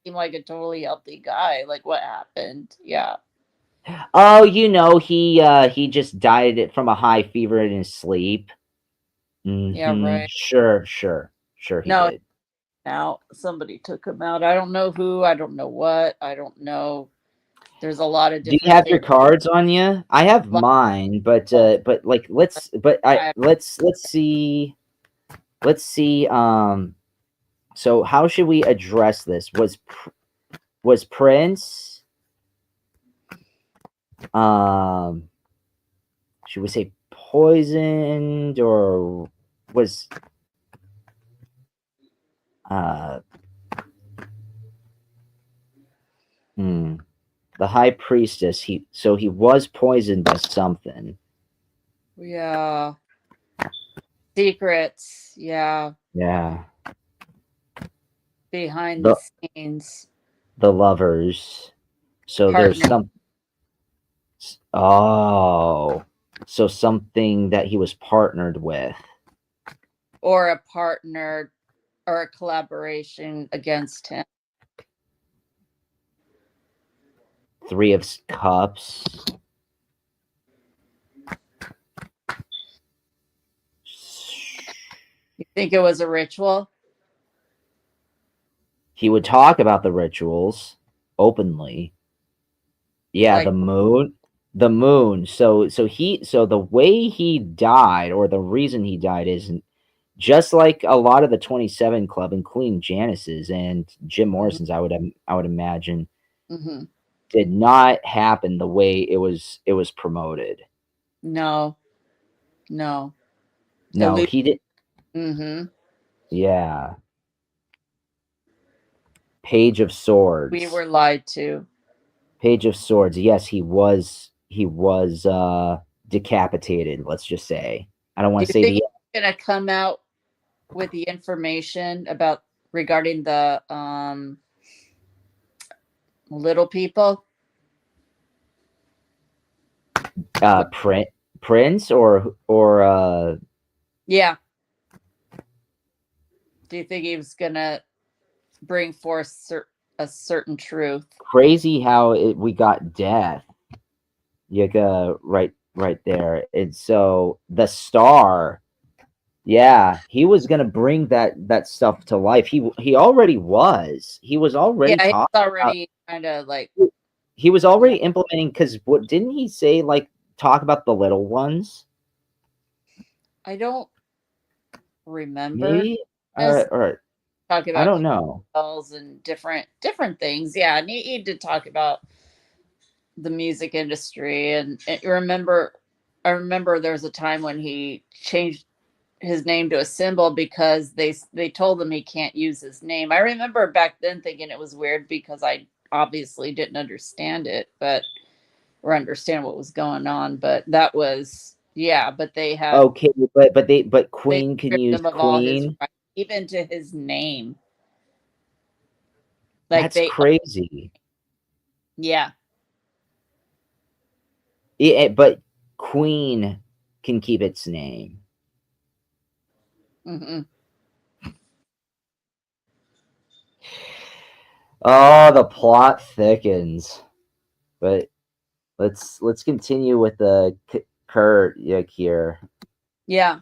He seemed like a totally healthy guy. Like, what happened? Yeah. Oh, you know, he just died from a high fever in his sleep. Yeah, right. Sure, he did. Now somebody took him out. I don't know who. I don't know what. I don't know. There's a lot of Do you different have your things. cards on you? I have But- mine, but like let's see. Let's see. So how should we address this? Was Prince? Should we say poisoned, or was the high priestess? He was poisoned by something. Yeah. Secrets. Yeah. Yeah. Behind The- the scenes. The lovers. So there's Partner. so something that he was partnered with. Or a partner or a collaboration against him. Three of Cups. You think it was a ritual? He would talk about the rituals openly. Yeah, Like- the moon. The moon. So the way he died, or the reason he died, isn't just like a lot of the 27 Club, including Janice's and Jim Morrison's. I would imagine Mm-hmm. did not happen the way it was promoted. No. No, he did. Mm-hmm. Yeah. Page of Swords. We were lied to. Page of Swords. Yes, he was decapitated, let's just say. I don't want Do to you say think he's gonna come out with the information regarding the little people? Prince or Yeah. Do you think he was gonna bring forth a certain truth? crazy how we got death. Yuka right there. And so the star, yeah, he was gonna bring that stuff to life. He already was. He was already Yeah, he's talking already kind of like he was already implementing, because what didn't he say, like talk about the little ones? I don't remember. Maybe? Or Talk about I don't know. chemicals and different things. Yeah, and he did talk about the music industry, and I remember there was a time when he changed his name to a symbol because they told him he can't use his name. I remember back then thinking it was weird because I obviously didn't understand it, or understand what was going on. But that was, yeah. But they had Okay, but Queen can stripped use him of all his Queen. rights, even to his name. That's crazy. Yeah. But Queen can keep its name. Mm-hmm. Oh, the plot thickens. But let's continue with the Kurt here. Yeah.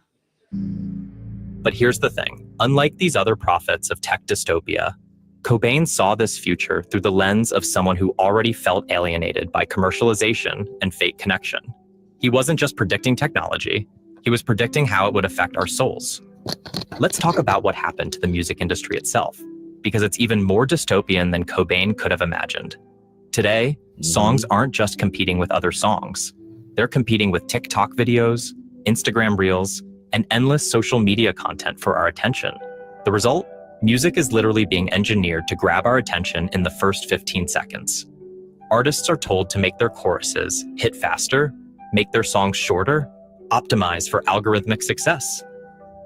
But here's the thing. Unlike these other prophets of tech dystopia, Cobain saw this future through the lens of someone who already felt alienated by commercialization and fake connection. He wasn't just predicting technology, he was predicting how it would affect our souls. Let's talk about what happened to the music industry itself, because it's even more dystopian than Cobain could have imagined. Today, songs aren't just competing with other songs. They're competing with TikTok videos, Instagram reels, and endless social media content for our attention. The result? Music is literally being engineered to grab our attention in the first 15 seconds. Artists are told to make their choruses hit faster, make their songs shorter, optimize for algorithmic success.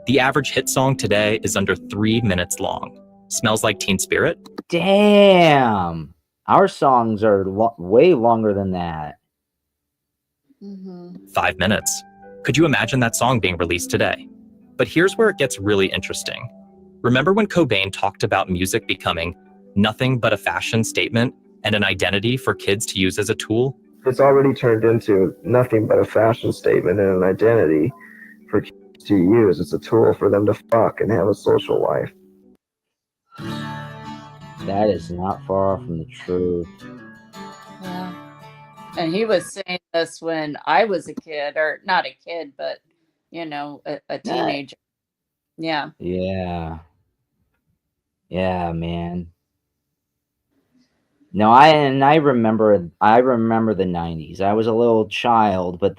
The average hit song today is under 3 minutes long. Smells Like Teen Spirit? Damn. Our songs are way longer than that. 5 minutes. Could you imagine that song being released today? But here's where it gets really interesting. Remember when Cobain talked about music becoming nothing but a fashion statement and an identity for kids to use as a tool? It's already turned into nothing but a fashion statement and an identity for kids to use. It's a tool for them to fuck and have a social life. That is not far from the truth. Yeah. And he was saying this when I was a kid, or not a kid, but a teenager. Yeah. Yeah. Yeah, man. No, I remember the 90s. I was a little child, but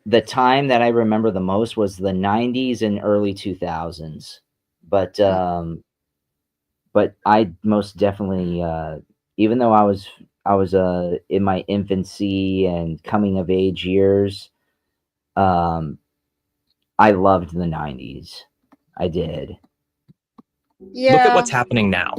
the time that I remember the most was the 90s and early 2000s. But I most definitely even though I was in my infancy and coming of age years, I loved the 90s. I did. Yeah. Look at what's happening now.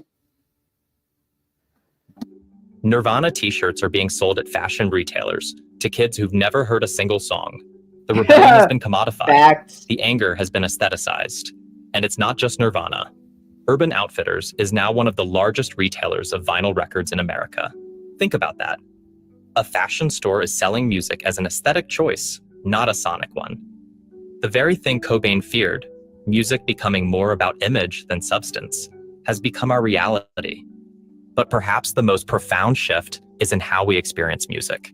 Nirvana t-shirts are being sold at fashion retailers to kids who've never heard a single song. The rebellion has been commodified. Facts. The anger has been aestheticized. And it's not just Nirvana. Urban Outfitters is now one of the largest retailers of vinyl records in America. Think about that. A fashion store is selling music as an aesthetic choice, not a sonic one. The very thing Cobain feared, music becoming more about image than substance, has become our reality. But perhaps the most profound shift is in how we experience music.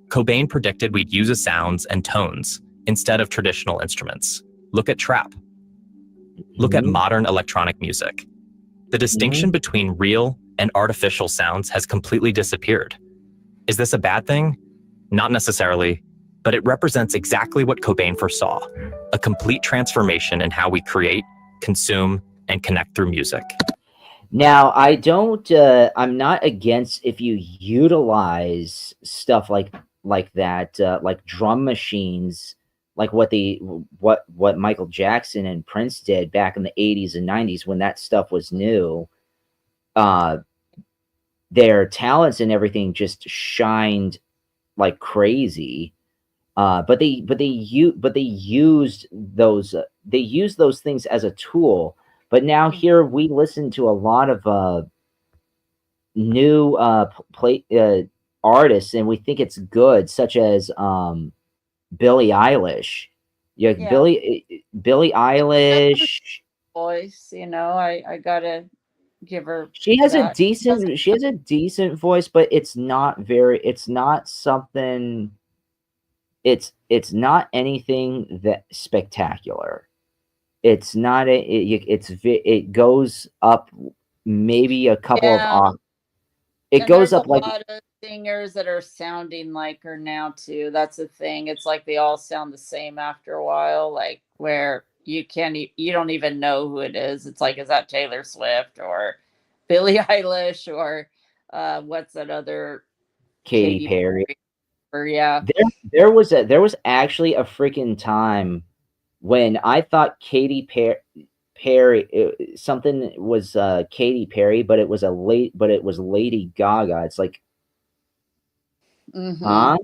Cobain predicted we'd use sounds and tones instead of traditional instruments. Look at trap. Look at modern electronic music. The distinction between real and artificial sounds has completely disappeared. Is this a bad thing? Not necessarily, but it represents exactly what Cobain foresaw, a complete transformation in how we create, consume, and connect through music. Now, I'm not against if you utilize stuff like that, like drum machines, like what Michael Jackson and Prince did back in the 80s and 90s when that stuff was new. Their talents and everything just shined like crazy. But they used those things as a tool. But now here we listen to a lot of new artists, and we think it's good, such as Billie Eilish. Yeah, Billie Eilish. Voice, I gotta give her. She has that. a decent voice, but it's not something. It's not anything that spectacular. It's not it goes up maybe a couple of octaves. It goes there's up a like lot of singers that are sounding like her now too. That's the thing. It's like they all sound the same after a while, like where you don't even know who it is. It's like, is that Taylor Swift or Billie Eilish or what's that other Katy Perry. Or yeah. There was actually a freaking time when I thought Katy Perry something was Katy Perry, but it was Lady Gaga. It's like, huh?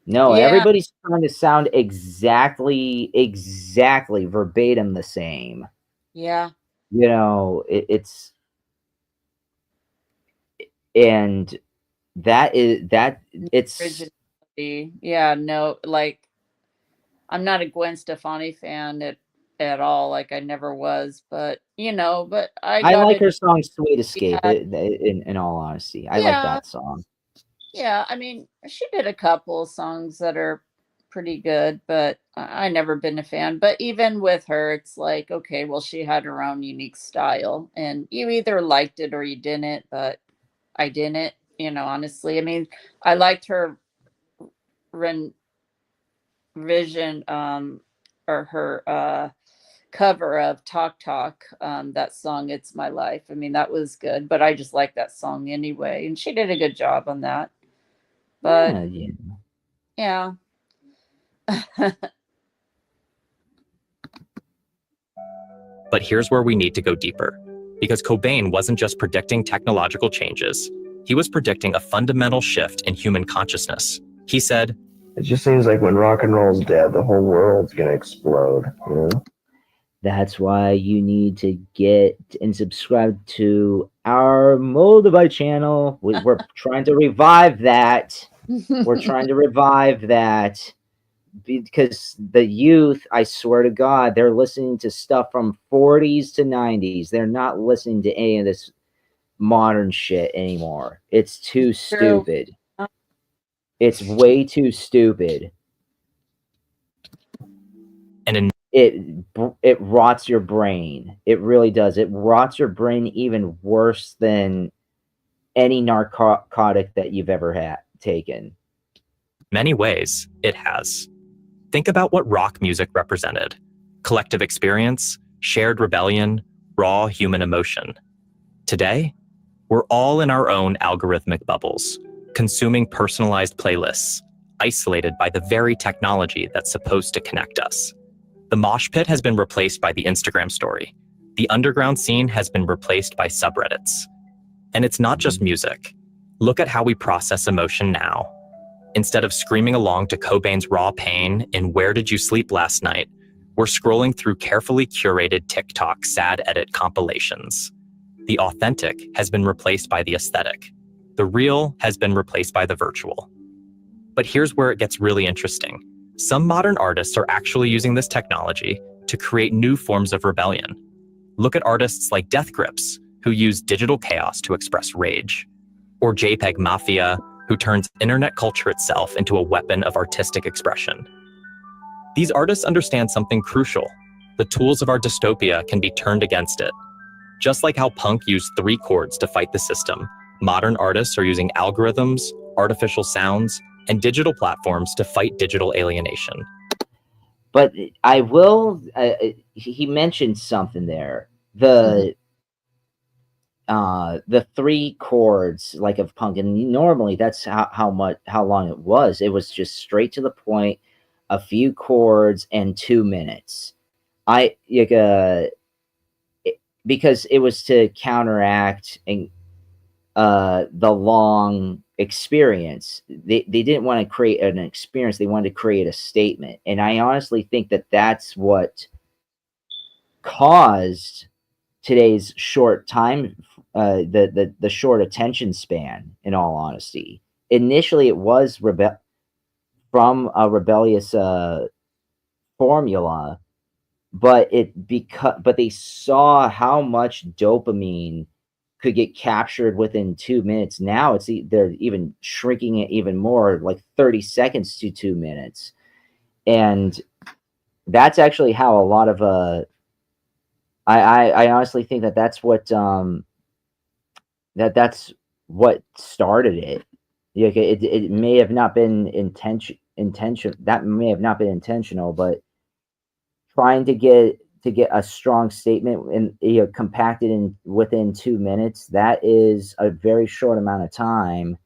No, everybody's trying to sound exactly verbatim the same. Yeah. It's and it's originality. Yeah, no, like I'm not a Gwen Stefani fan at all. Like I never was, but I like her song "Sweet Escape." In all honesty, I like that song. Yeah, I mean, she did a couple songs that are pretty good, but I never been a fan. But even with her, it's like, okay, well, she had her own unique style, and you either liked it or you didn't. But I didn't, honestly. I mean, I liked her vision, or her cover of Talk Talk, that song "It's My Life." I mean, that was good, but I just like that song anyway, and she did a good job on that. But yeah. But here's where we need to go deeper, because Cobain wasn't just predicting technological changes. He was predicting a fundamental shift in human consciousness. He said, "It just seems like when rock and roll's dead, the whole world's gonna explode." That's why you need to get and subscribe to our Moldavite channel. We're trying to revive that. We're trying to revive that because the youth, I swear to God, they're listening to stuff from 40s to 90s. They're not listening to any of this modern shit anymore. It's too True. stupid. It's way too stupid. And It rots your brain. It really does. It rots your brain even worse than any narcotic that you've ever had taken. many ways, it has. Think about what rock music represented: collective experience, shared rebellion, raw human emotion. Today, we're all in our own algorithmic bubbles, consuming personalized playlists, isolated by the very technology that's supposed to connect us. The mosh pit has been replaced by the Instagram story. The underground scene has been replaced by subreddits. And it's not just music. Look at how we process emotion now. Instead of screaming along to Cobain's raw pain in Where Did You Sleep Last Night, we're scrolling through carefully curated TikTok sad edit compilations. The authentic has been replaced by the aesthetic. The real has been replaced by the virtual. But here's where it gets really interesting. Some modern artists are actually using this technology to create new forms of rebellion. Look at artists like Death Grips, who use digital chaos to express rage, or JPEG Mafia, who turns internet culture itself into a weapon of artistic expression. These artists understand something crucial. The tools of our dystopia can be turned against it. Just like how punk used 3 chords to fight the system, modern artists are using algorithms, artificial sounds, and digital platforms to fight digital alienation. But I will. He mentioned something there. The 3 chords like of punk, and normally that's how long it was. It was just straight to the point, a few chords and 2 minutes. Because it was to counteract and the long experience. They didn't want to create an experience. They wanted to create a statement. And I honestly think that that's what caused today's short time, the short attention span, in all honesty. Initially, it was from a rebellious formula, but they saw how much dopamine could get captured within 2 minutes. Now they're even shrinking it even more, like 30 seconds to 2 minutes. And that's actually how a lot of I honestly think that that's what that's what started it. It may have not been intention. That may have not been intentional, but trying to get a strong statement and compacted in within 2 minutes, that is a very short amount of time.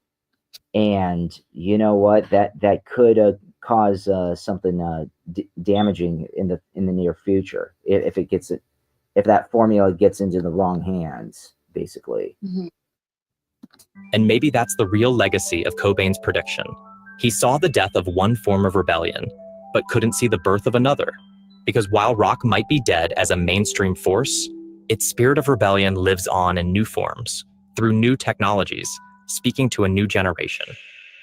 And you know what, that could cause something damaging in the near future if that formula gets into the wrong hands, basically. And maybe that's the real legacy of Cobain's prediction. He saw the death of one form of rebellion, but couldn't see the birth of another. Because while rock might be dead as a mainstream force, its spirit of rebellion lives on in new forms, through new technologies, speaking to a new generation.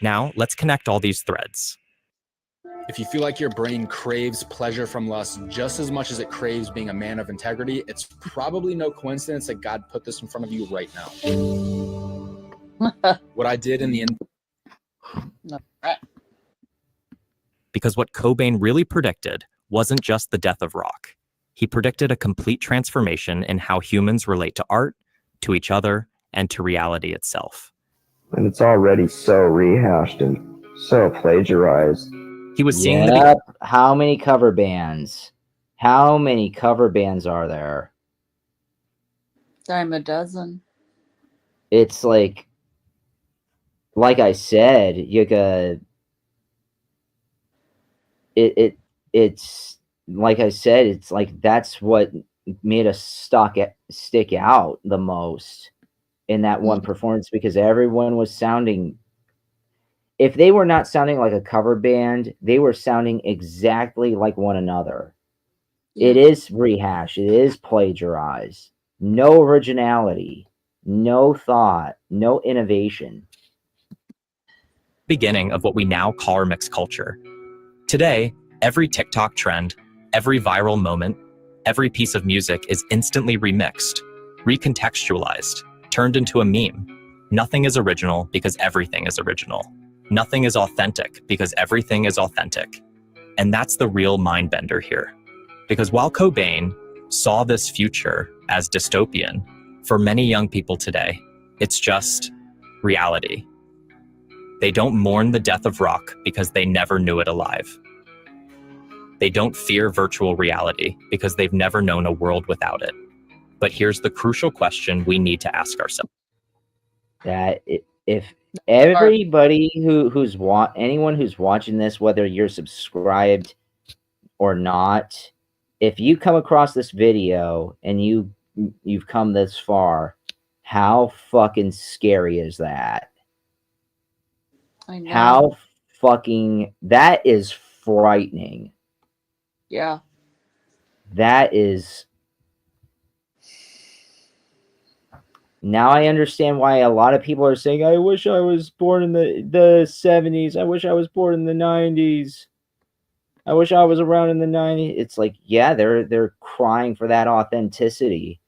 Now, let's connect all these threads. If you feel like your brain craves pleasure from lust just as much as it craves being a man of integrity, it's probably no coincidence that God put this in front of you right now. What I did in the end. Because what Cobain really predicted wasn't just the death of rock. He predicted a complete transformation in how humans relate to art, to each other, and to reality itself. And it's already so rehashed and so plagiarized. He was seeing How many cover bands? How many cover bands are there? Dime a dozen. It's like I said, it's like I said, it's like that's what made us stick out the most in that one performance, because everyone was sounding, if they were not sounding like a cover band, they were sounding exactly like one another. It is rehashed. It is plagiarized. No originality, no thought, no innovation. Beginning of what we now call remix culture. Today, every TikTok trend, every viral moment, every piece of music is instantly remixed, recontextualized, turned into a meme. Nothing is original because everything is original. Nothing is authentic because everything is authentic. And that's the real mind bender here. Because while Cobain saw this future as dystopian, for many young people today, it's just reality. They don't mourn the death of rock because they never knew it alive. They don't fear virtual reality because they've never known a world without it. But here's the crucial question we need to ask ourselves. That if everybody anyone who's watching this, whether you're subscribed or not, if you come across this video and you've come this far, how fucking scary is that? I know. How fucking, that is frightening. Yeah. That is. Now I understand why a lot of people are saying, I wish I was born in the 70s. I wish I was born in the 90s. I wish I was around in the 90s. It's like, yeah, they're crying for that authenticity.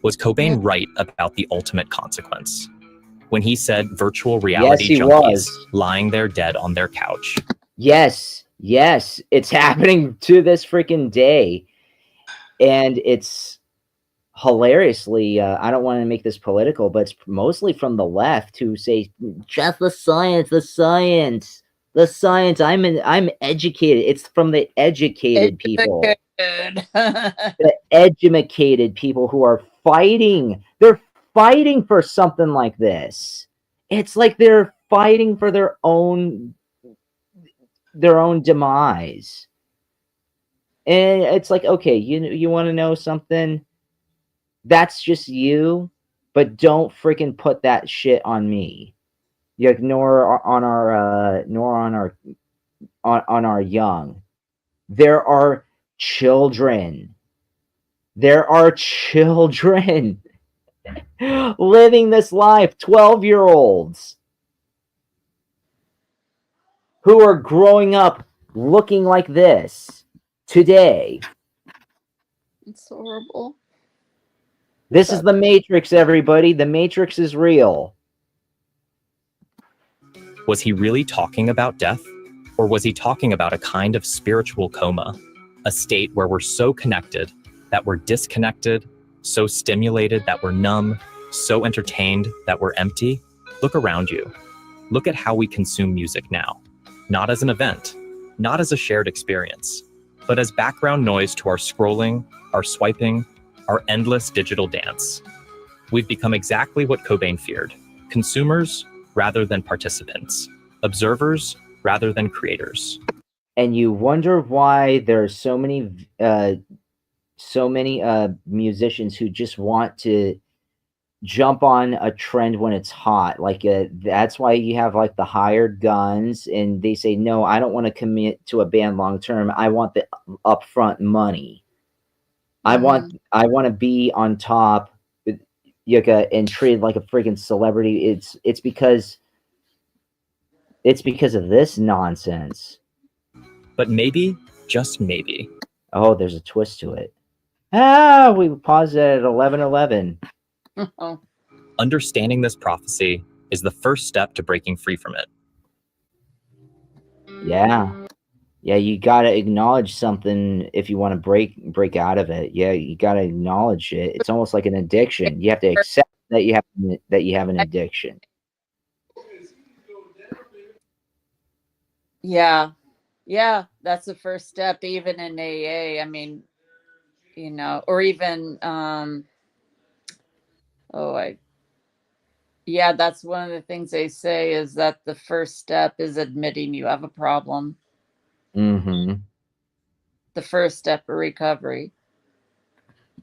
Was Cobain right about the ultimate consequence? When he said virtual reality junkies lying there dead on their couch. Yes, it's happening to this freaking day. And it's hilariously, I don't want to make this political, but it's mostly from the left who say, just the science. I'm educated. It's from the educated people. The educated people who are fighting. They're fighting for something like this. It's like they're fighting for their own demise. And it's like, okay, you want to know something? That's just you, but don't freaking put that shit on me. You ignore on our young. There are children. There are children living this life, 12-year-olds who are growing up looking like this today. It's horrible. This is the Matrix, everybody. The Matrix is real. Was he really talking about death? Or was he talking about a kind of spiritual coma? A state where we're so connected that we're disconnected, so stimulated that we're numb, so entertained that we're empty? Look around you. Look at how we consume music now. Not as an event, not as a shared experience, but as background noise to our scrolling, our swiping, our endless digital dance. We've become exactly what Cobain feared: consumers rather than participants, observers rather than creators. And you wonder why there are so many musicians who just want to jump on a trend when it's hot. Like that's why you have like the hired guns, and they say, no, I don't want to commit to a band long term. I want the upfront money. I want to be on top, and treated like a freaking celebrity. It's because of this nonsense. But maybe, just maybe. Oh, there's a twist to it. We paused it at 11:11. Understanding this prophecy is the first step to breaking free from it. Yeah, you gotta acknowledge something if you want to break out of it. Yeah, you gotta acknowledge it. It's almost like an addiction. You have to accept that you have an addiction. Yeah, that's the first step, even in AA. I mean, or even that's one of the things they say, is that the first step is admitting you have a problem. Mm-hmm. The first step of recovery.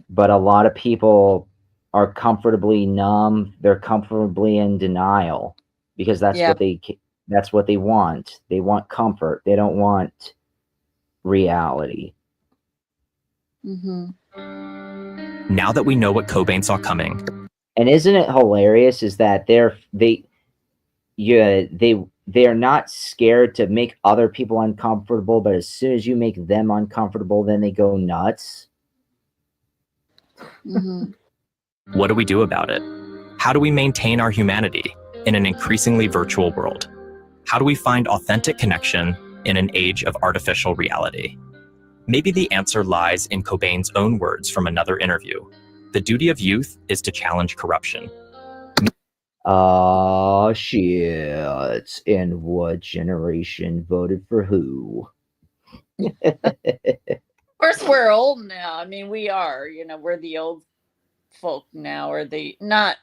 But a lot of people are comfortably numb. They're comfortably in denial because that's what they want. They want comfort. They don't want reality. Mm-hmm. Now that we know what Cobain saw coming. And isn't it hilarious is that they are not scared to make other people uncomfortable, but as soon as you make them uncomfortable, then they go nuts. Mhm. What do we do about it? How do we maintain our humanity in an increasingly virtual world? How do we find authentic connection in an age of artificial reality? Maybe the answer lies in Cobain's own words from another interview. The duty of youth is to challenge corruption. Oh, shit. And what generation voted for who? Of course, we're old now. I mean, we are. We're the old folk now, or the not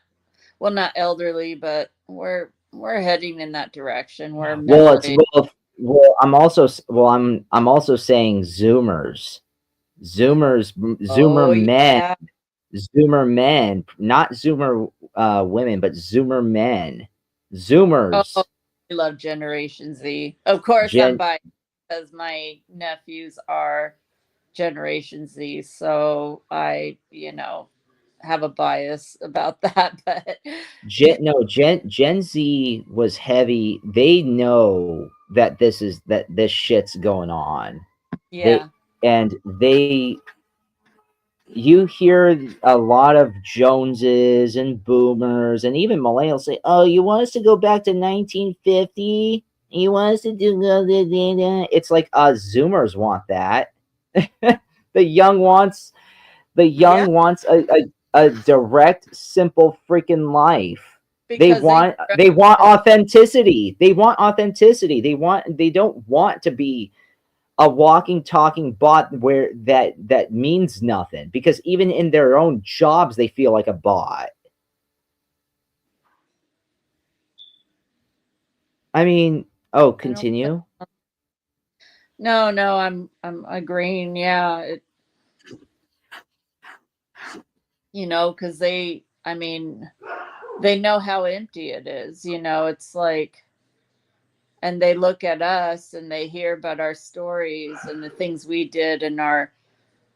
elderly, but we're heading in that direction. We're Well, it's mentally. I'm also saying Zoomers, Oh Zoomer men, yeah. Zoomer men, not Zoomer women, but Zoomer men, Oh, Zoomers. I love Generation Z. Of course, I'm Gen biased because my nephews are Generation Z, so I, have a bias about that. But Gen Z was heavy. They know that this shit's going on. They yeah, and they You hear a lot of Joneses and boomers and even millennials say, "Oh, you want us to go back to 1950? You want us to do blah, blah, blah, blah." It's like Zoomers want that. the young wants the yeah, young wants a direct, simple freaking life. They because they want grew up they want in authenticity. They don't want to be a walking talking bot where that means nothing, because even in their own jobs they feel like a bot. I mean, oh, I don't. continue. No, I'm agreeing. Yeah, because I mean, they know how empty it is. It's like, and they look at us and they hear about our stories and the things we did in our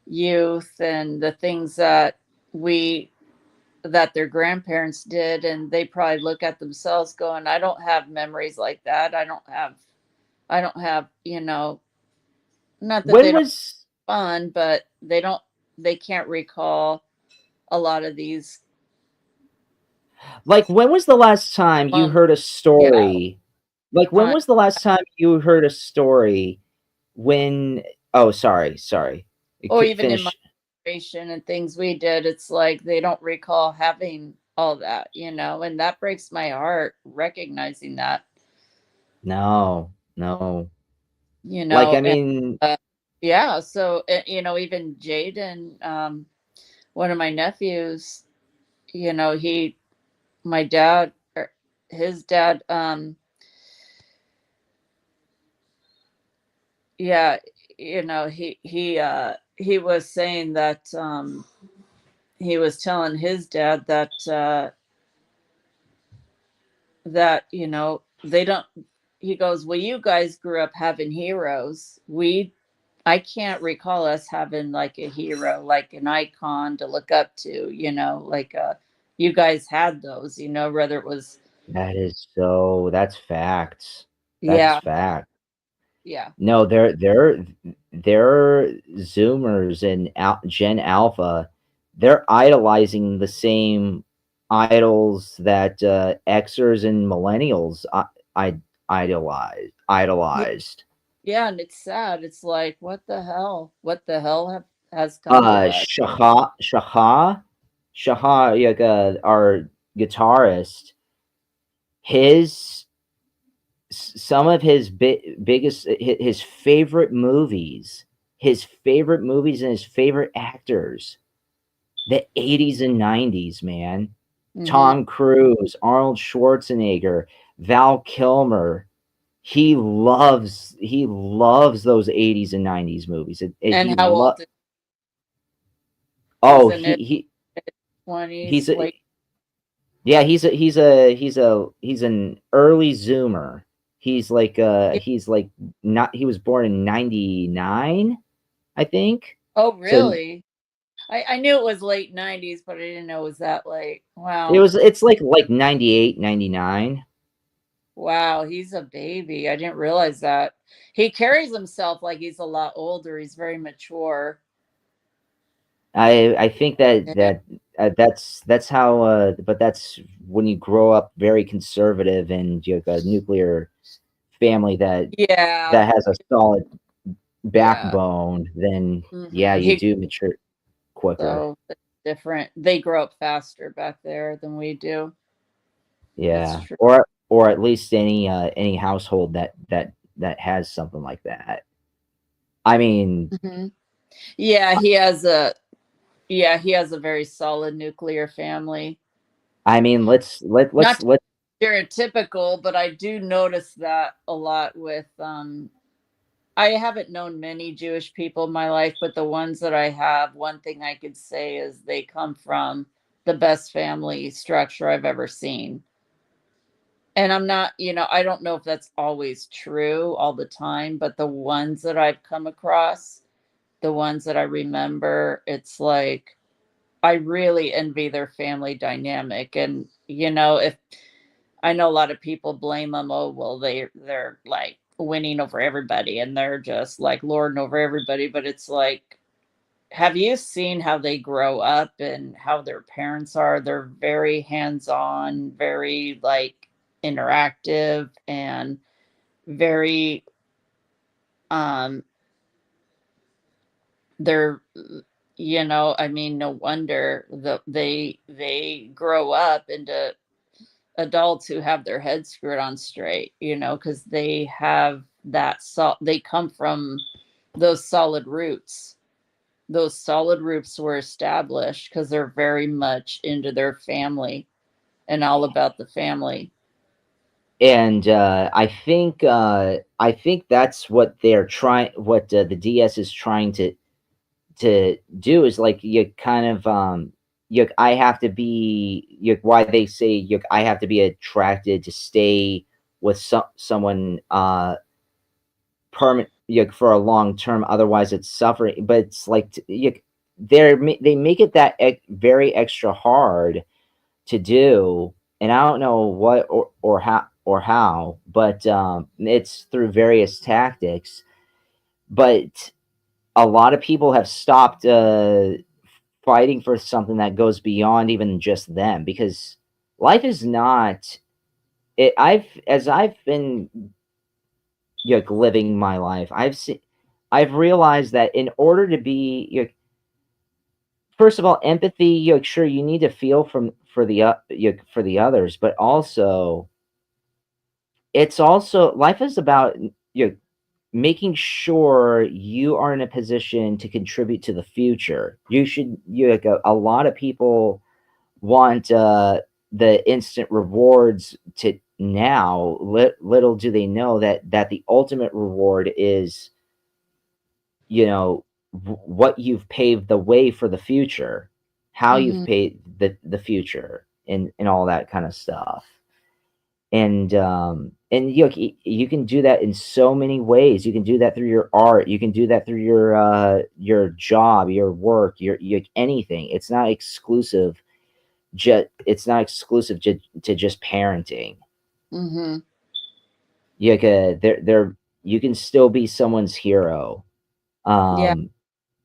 youth and the things that their grandparents did, and they probably look at themselves going, I don't have memories like that. I don't have not that When they don't was have fun, but they can't recall a lot of these when was the last time you moments. heard a Yeah, story? Like, when time. was the last time you heard a story when oh, sorry. Or even in my Finish. generation and things we did, it's like they don't recall having all that, and that breaks my heart recognizing that, No. you Like, know, I and mean, yeah, so even Jaden, one of my nephews, he my dad or his dad, yeah, he was saying that, he was telling his dad that they don't, he goes, well, you guys grew up having heroes. I can't recall us having like a hero, like an icon to look up to, like you guys had those, whether it was. that's facts. That's Yeah, fact. yeah, No, they're Zoomers and Gen Alpha. They're idolizing the same idols that Xers and Millennials I yeah, idolized. yeah. And it's sad. It's like, what the hell has come to us? Shaha, like, our guitarist. His some of his biggest his favorite movies and his favorite actors, the 80s and 90s, man. Hmm. Tom Cruise, Arnold Schwarzenegger, Val Kilmer. He loves those 80s and 90s movies. And how old he's Oh, in his 20s, he's a late. yeah, he's an early Zoomer. He's like, not he was born in 99, I think. Oh, So really? I knew it was late 90s, but I didn't know it was that late. Wow. it's like 98, 99. Wow, he's a baby. I didn't realize that. He carries himself like he's a lot older. He's very mature. I think Yeah. that's how. But that's when you grow up very conservative and you have a nuclear family Yeah. that has a solid Yeah. backbone. Then yeah, you He do mature quicker. so it's different. They grow up faster back there than we do. It's Yeah, true. or at least any household that has something like that. I mean, hmm Yeah, he has a very solid nuclear family. let's Not let stereotypical, but I do notice that a lot with I haven't known many Jewish people in my life, but the ones that I have, one thing I could say is they come from the best family structure I've ever seen. And I'm not, I don't know if that's always true all the time, but the ones that I've come across, the ones that I remember, it's like I really envy their family dynamic. And, if I know a lot of people blame them, oh, well, they're like winning over everybody and they're just like lording over everybody. But it's like, have you seen how they grow up and how their parents are? They're very hands-on, very like interactive and very um they're I mean, no wonder they grow up into adults who have their heads screwed on straight, because they have they come from those solid roots. Those solid roots were established because they're very much into their family and all about the family. and I think that's what they're trying. What the DS is trying to do is like you kind of you I have to be why they say I have to be attracted to stay with someone permanent for a long term, otherwise it's suffering. But it's like they make it that very extra hard to do, and I don't know what or how, but it's through various tactics. But a lot of people have stopped fighting for something that goes beyond even just them, because life is not it. I've been living my life, I've realized that in order to be first of all, empathy, sure, you need to feel for the others, but also it's also life is about making sure you are in a position to contribute to the future. You should a lot of people want the instant rewards to now. Little do they know that the ultimate reward is what you've paved the way for the future, how you've hmm paid the future, and all that kind of stuff. And you can do that in so many ways. You can do that through your art. You can do that through your job, your work, your anything. It's not exclusive. It's not exclusive to just parenting. hmm There you can still be someone's hero. Yeah. Um,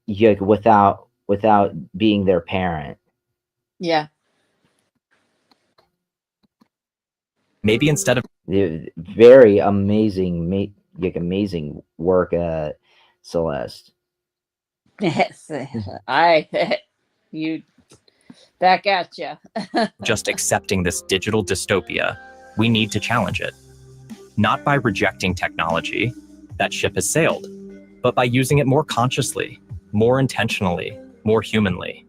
without being their parent. Yeah. Maybe instead of Very amazing, amazing work, Celeste. Yes. I you back at you. just accepting this digital dystopia, we need to challenge it. Not by rejecting technology, that ship has sailed, but by using it more consciously, more intentionally, more humanly.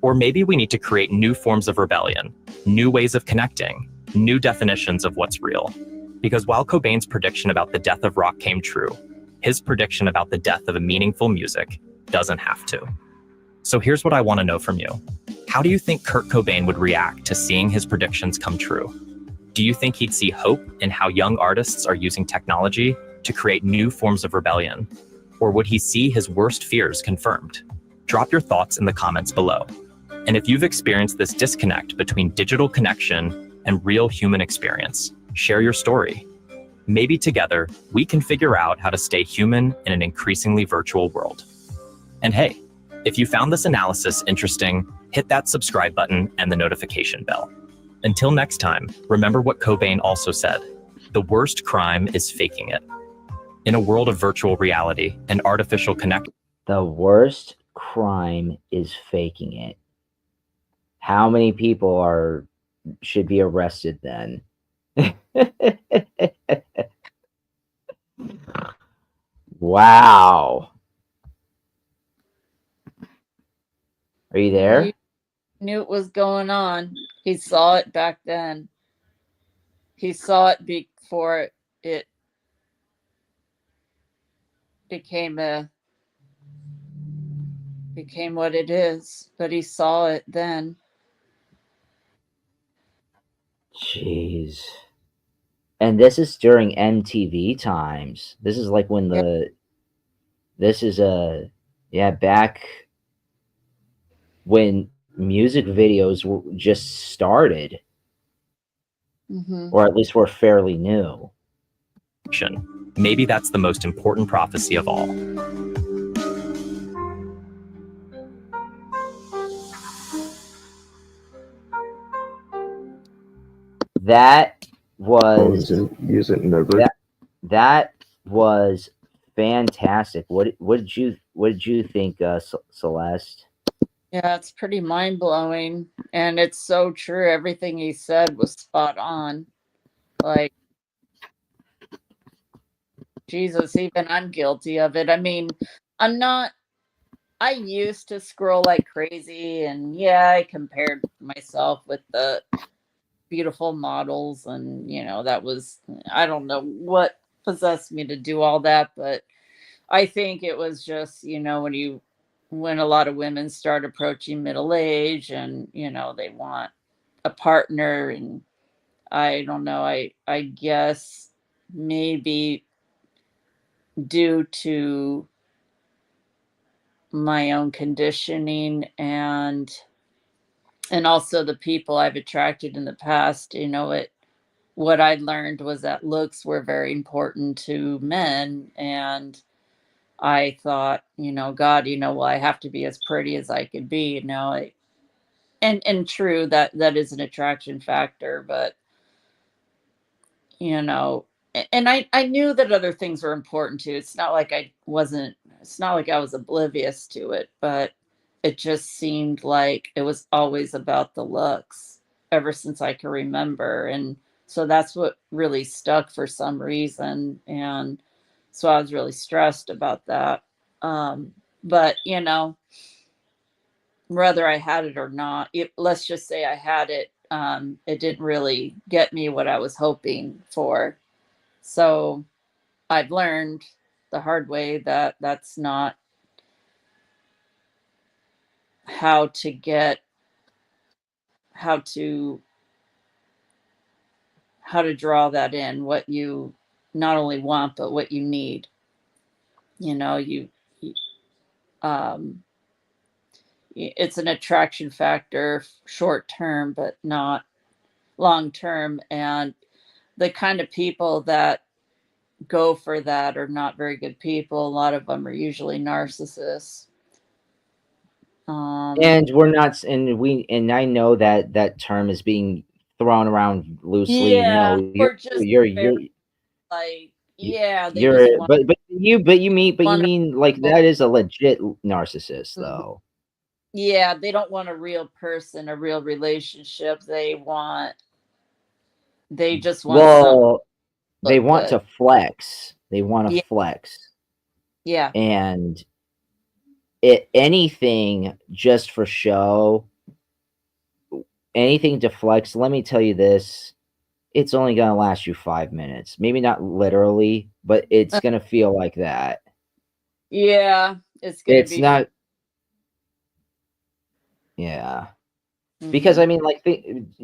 Or maybe we need to create new forms of rebellion, new ways of connecting, new definitions of what's real. Because while Cobain's prediction about the death of rock came true, his prediction about the death of a meaningful music doesn't have to. So here's what I want to know from you. How do you think Kurt Cobain would react to seeing his predictions come true? Do you think he'd see hope in how young artists are using technology to create new forms of rebellion? Or would he see his worst fears confirmed? Drop your thoughts in the comments below. And if you've experienced this disconnect between digital connection and real human experience, share your story. Maybe together, we can figure out how to stay human in an increasingly virtual world. And hey, If you found this analysis interesting, hit that subscribe button and the notification bell. Until next time, remember what Cobain also said: the worst crime is faking it. In a world of virtual reality and artificial connection, the worst crime is faking it. How many people should be arrested then? Wow. Are you there? He knew it was going on. He saw it back then. He saw it before it became what it is, but he saw it then. Jeez. And this is during MTV times. This is like when back when music videos just started, or at least were fairly new. maybe that's the most important prophecy of all. That was use it in a that was fantastic. What did you think, Celeste? Yeah, it's pretty mind-blowing, and it's so true. Everything he said was spot on. Like, Jesus, even I'm guilty of it. I mean, I used to scroll like crazy, and yeah, I compared myself with the beautiful models, and that was, I don't know what possessed me to do all that, but I think it was just, when a lot of women start approaching middle age, and they want a partner, and I don't know, I guess maybe due to my own conditioning, and also the people I've attracted in the past, what I learned was that looks were very important to men, and I thought, God, well, I have to be as pretty as I could be, and true, that is an attraction factor, but and I knew that other things were important too. It's not like I was oblivious to it, but it just seemed like it was always about the looks ever since I can remember. And so that's what really stuck for some reason. And so I was really stressed about that. But whether I had it or not, let's just say I had it. It didn't really get me what I was hoping for. So I've learned the hard way that that's not how to draw that in, what you not only want, but what you need. Um, it's an attraction factor short term, but not long term. And the kind of people that go for that are not very good people. A lot of them are usually narcissists. And we're not, and I know that term is being thrown around loosely. Yeah, No, or just you're like, yeah, they just want but you mean like to. that is a legit narcissist though. Yeah, they don't want a real person, a real relationship. They just want something Well, to they look want good. to flex. They want to Yeah, flex, yeah. and anything just for show, anything to flex. Let me tell you this: it's only gonna last you 5 minutes. Maybe not literally, but it's gonna feel like that. Yeah, it's gonna It's be not. Yeah. Because I mean, like,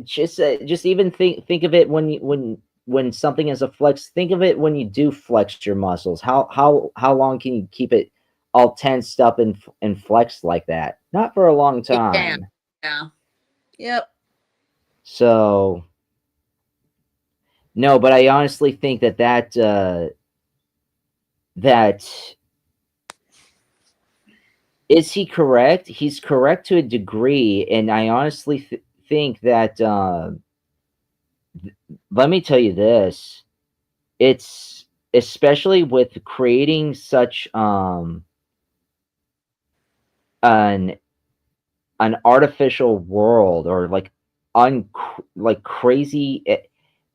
just even think of it when something is a flex. Think of it when you do flex your muscles. How long can you keep it all tensed up and flexed like that? Not for a long you can. time. Yeah. Yep. So no, but I honestly think that Is he correct? He's correct to a degree, and I honestly think that let me tell you this. It's especially with creating such an artificial world, or like like crazy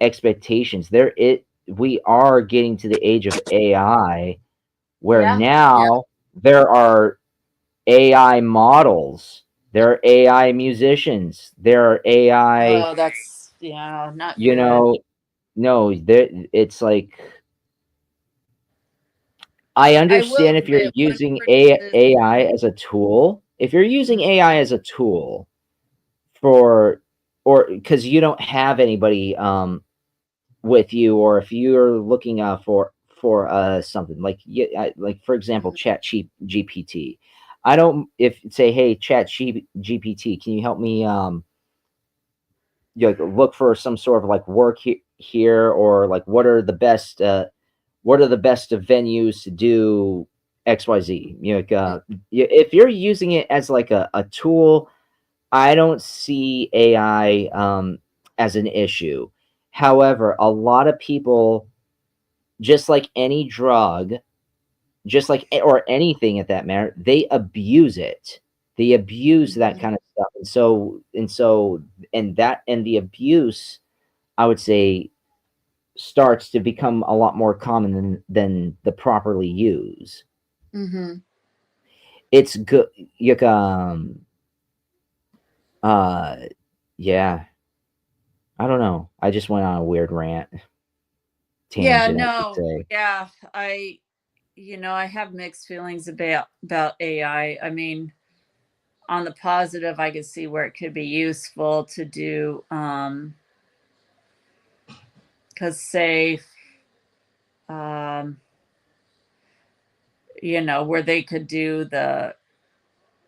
expectations. We are getting to the age of AI, where Yeah. now there are AI models, there are AI musicians, there are AI, Oh, that's yeah, not you good. know, no, there it's like, I I will understand if you're admit, one using criticism. AI as a tool. If you're using Mhm. AI as a tool for, or because you don't have anybody with you, or if you're looking for something like, like for example, Mhm. GPT. I don't, if say, hey, GPT, can you help me like look for some sort of like work here, or like what are the best venues to do XYZ. Like, if you're using it as like a tool, I don't see AI as an issue. However, a lot of people, just like any drug, just like, or anything at that matter, they abuse it. They abuse that Mhm. kind of stuff, and the abuse, I would say, starts to become a lot more common than the properly use. Mhm. It's good. You uh, yeah. I don't know. I just went on a weird Yeah, tangent, I should no. say. Yeah, I have mixed feelings about AI. I mean, on the positive, I could see where it could be useful to do cuz say um where they could do the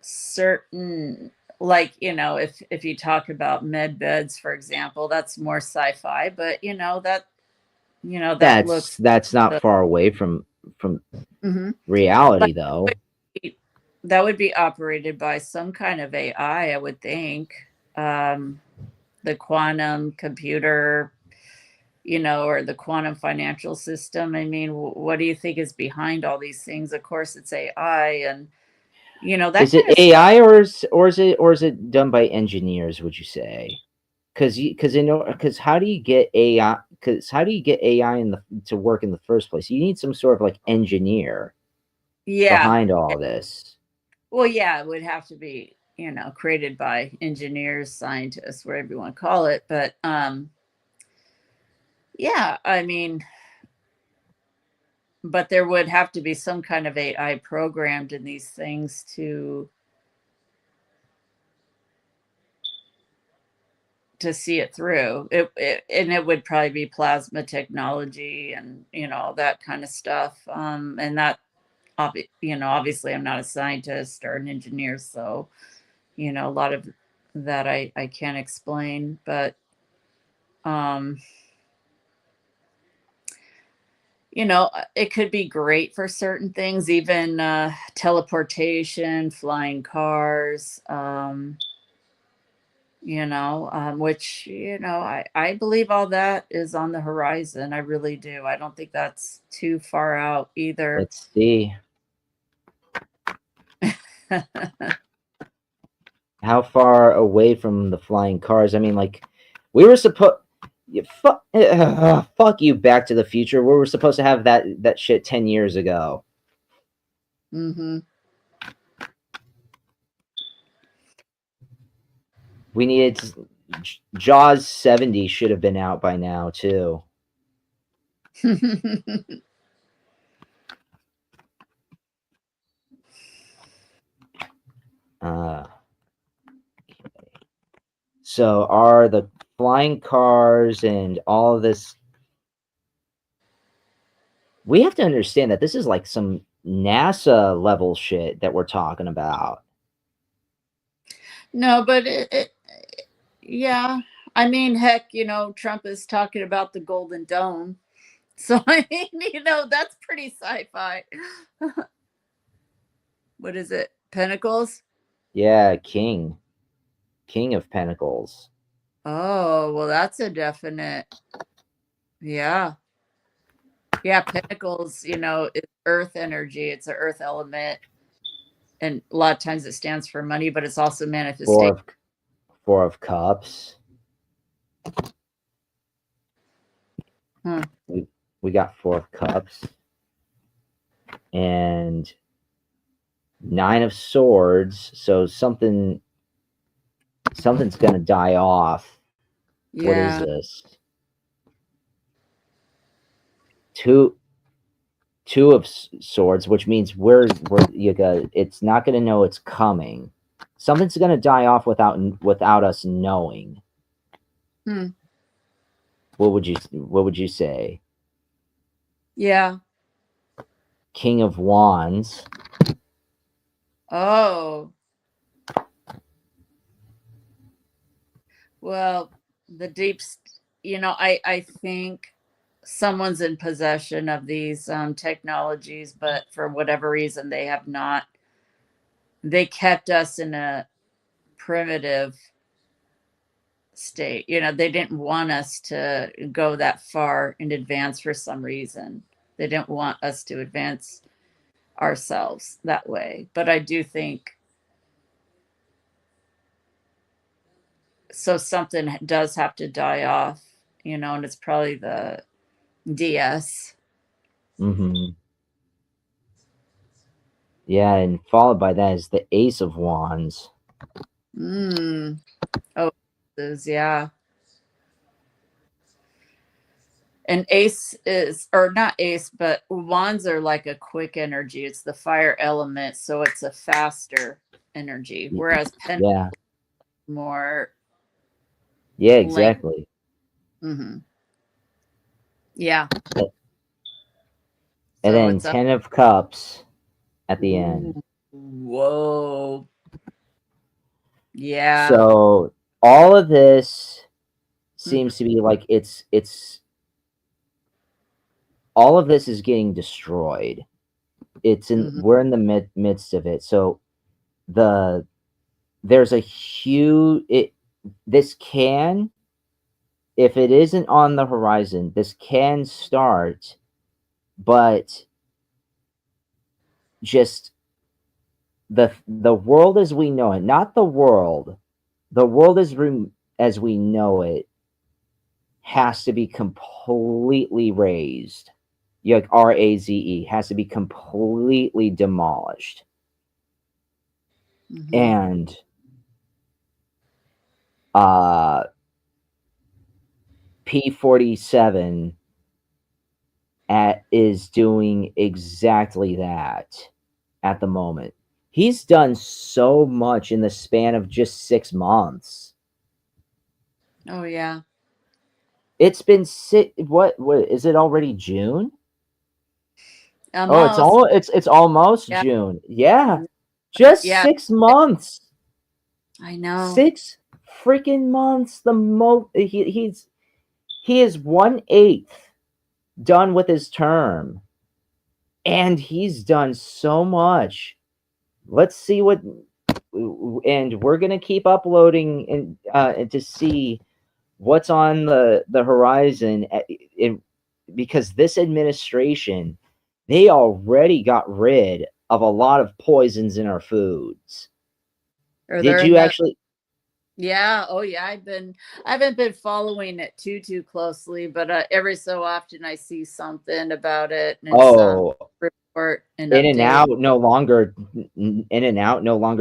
certain, like, if you talk about med beds, for example, that's more sci-fi, but that looks That's not the far away from Mhm. reality, Like, though. that would be operated by some kind of AI, I would think. Um, the quantum computer, or the quantum financial system. I mean, what do you think is behind all these things? Of course, it's AI, and that Is it kind of stuff. AI, or is it done by engineers, would you say? Because how do you get AI? Because how do you get AI to work in the first place? You need some sort of like engineer Yeah. behind all this. Well, yeah, it would have to be, created by engineers, scientists, whatever you want to call it. But yeah, I mean, but there would have to be some kind of AI programmed in these things to see it through. And it would probably be plasma technology and all that kind of stuff. And that obviously I'm not a scientist or an engineer, so a lot of that I can't explain, but um it could be great for certain things, even teleportation, flying cars, which, I believe all that is on the horizon. I really do. I don't think that's too far out either. Let's see. How far away from the flying cars? I mean, like, we were supposed. Fuck you, Back to the Future. We were supposed to have that shit 10 years ago. Hmm. We needed Jaws 70 should have been out by now too. Uh, so are the flying cars and all of this? We have to understand that this is like some NASA level shit that we're talking about. No, but yeah. I mean, heck, Trump is talking about the Golden Dome. So, I mean, that's pretty sci fi. What is it? Pentacles. Yeah, king of pentacles. Oh, well, that's a definite. Yeah. Yeah, pentacles, it's earth energy. It's an earth element. And a lot of times it stands for money, but it's also manifestation. Four of cups. We got 4 of cups. And 9 of swords. So something's gonna die off. Yeah. What is this? Two of swords, which means it's not gonna know it's coming. Something's gonna die off without us knowing. What would you say? Yeah. King of Wands. Oh. Well, the I think someone's in possession of these technologies, but for whatever reason, they have not. They kept us in a primitive state. They didn't want us to go that far in advance for some reason. They didn't want us to advance ourselves that way. But I do think so something does have to die off, and it's probably the DS. Mm-hmm. Yeah, and followed by that is the Ace of Wands. Oh, yeah. And ace is, or not ace, but wands are like a quick energy. It's the fire element, so it's a faster energy. Whereas Yeah. More. Yeah, exactly. Mm-hmm. Yeah. And then 10 of Cups at the end. Whoa. Yeah. So all of this seems to be like it's all of this is getting destroyed. We're in the midst of it. So there's a huge this can, if it isn't on the horizon, this can start, but just the world as we know it, not the world as we know it has to be completely razed. Like RAZE has to be completely demolished. And P47 is doing exactly that at the moment. He's done so much in the span of just 6 months. Oh yeah. It's been what is it already June? Almost. Oh, it's almost June. Yeah. Just 6 months. I know. 6 freaking months. He is 1/8 done with his term. And he's done so much. Let's see and we're going to keep uploading and to see what's on the horizon because this administration, they already got rid of a lot of poisons in our foods. Did you actually? Yeah. Oh yeah. I haven't been following it too closely, but every so often I see something about it. And it's, report and In-N-Out no longer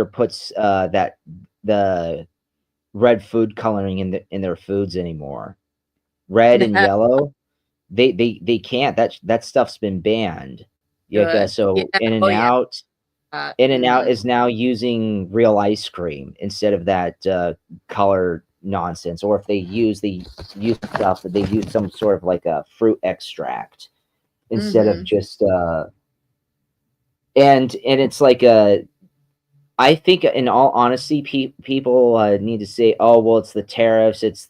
puts the red food coloring in their foods anymore. Red and yellow, they can't. That stuff's been banned. So In-N-Out In-N-Out is now using real ice cream instead of that color nonsense. Or if they use stuff, they use some sort of like a fruit extract instead of just and it's like I think in all honesty, people need to say, oh, well, it's the tariffs. It's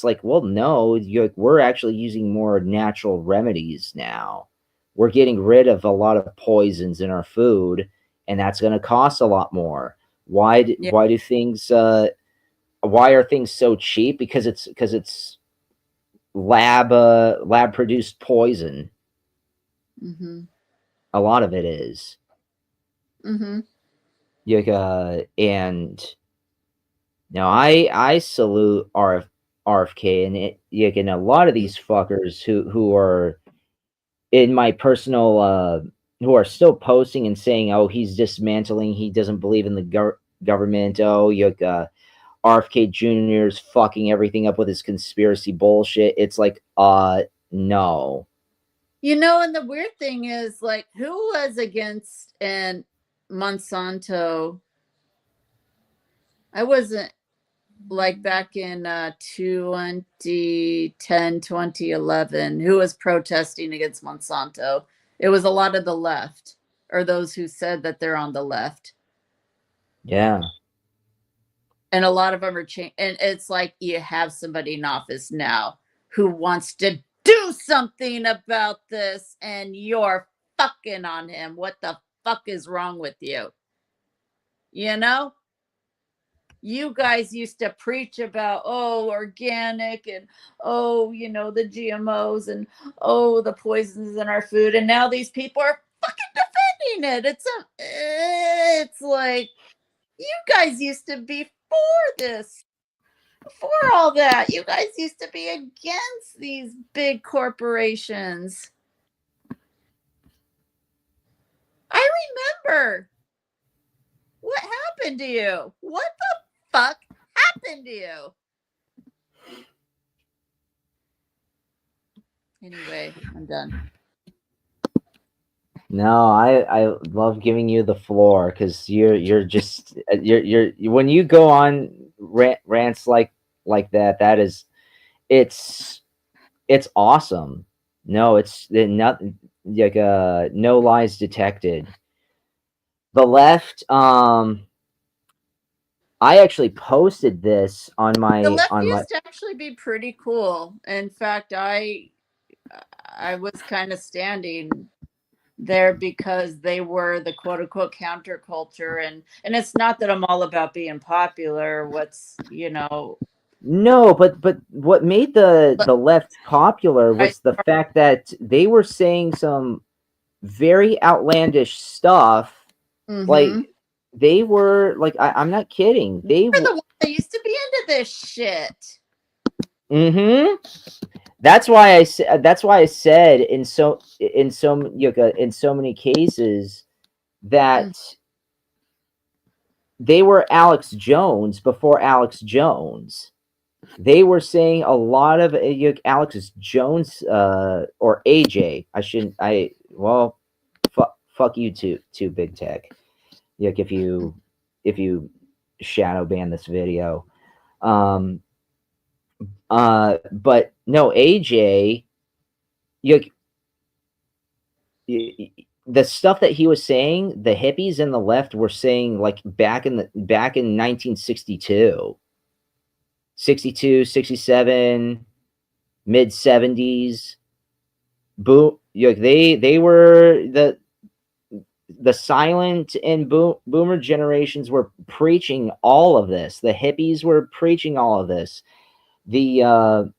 like, well, no, we're actually using more natural remedies now. We're getting rid of a lot of poisons in our food, and that's going to cost a lot more. Why do, Yeah. why do things why are things so cheap? Because it's lab produced poison. Mm-hmm. A lot of it is. Mm-hmm. And now I salute RFK, and a lot of these fuckers who are in my personal who are still posting and saying, oh, he's dismantling, he doesn't believe in the government, oh, RFK Jr. is fucking everything up with his conspiracy bullshit. It's like, no. And the weird thing is, like, who was against and Monsanto? I wasn't, like, back in 2010, 2011, who was protesting against Monsanto? It was a lot of the left, or those who said that they're on the left. Yeah. And a lot of them are changed. And it's like you have somebody in office now who wants to do something about this, and you're fucking on him. What the fuck is wrong with you? You guys used to preach about, oh, organic, and oh, the GMOs, and oh, the poisons in our food, and now these people are fucking defending it. It's like, you guys used to be for this, before all that. You guys used to be against these big corporations. I remember. What happened to you? What the fuck happened to you? Anyway, I'm done. No, I love giving you the floor because you're just you're when you go on rants like that is it's awesome. No, it's not like no lies detected. The left, I actually posted this on The my left used to actually be pretty cool. In fact, I was kind of standing there because they were the quote unquote counterculture, and it's not that I'm all about being popular. No, but what made the left popular was the fact that they were saying some very outlandish stuff. Like they were like, I'm not kidding. They were the ones that used to be into this shit. That's why I said. That's why I said in so many cases that they were Alex Jones before Alex Jones. They were saying a lot of Alex Jones or AJ. I shouldn't. Fuck you too, big tech. Like if you shadow ban this video. But no, AJ, the stuff that he was saying, the hippies and the left were saying, like back in 1962, 62, 67, mid 70s. Boom, they were the silent and boomer generations were preaching all of this. The hippies were preaching all of this. The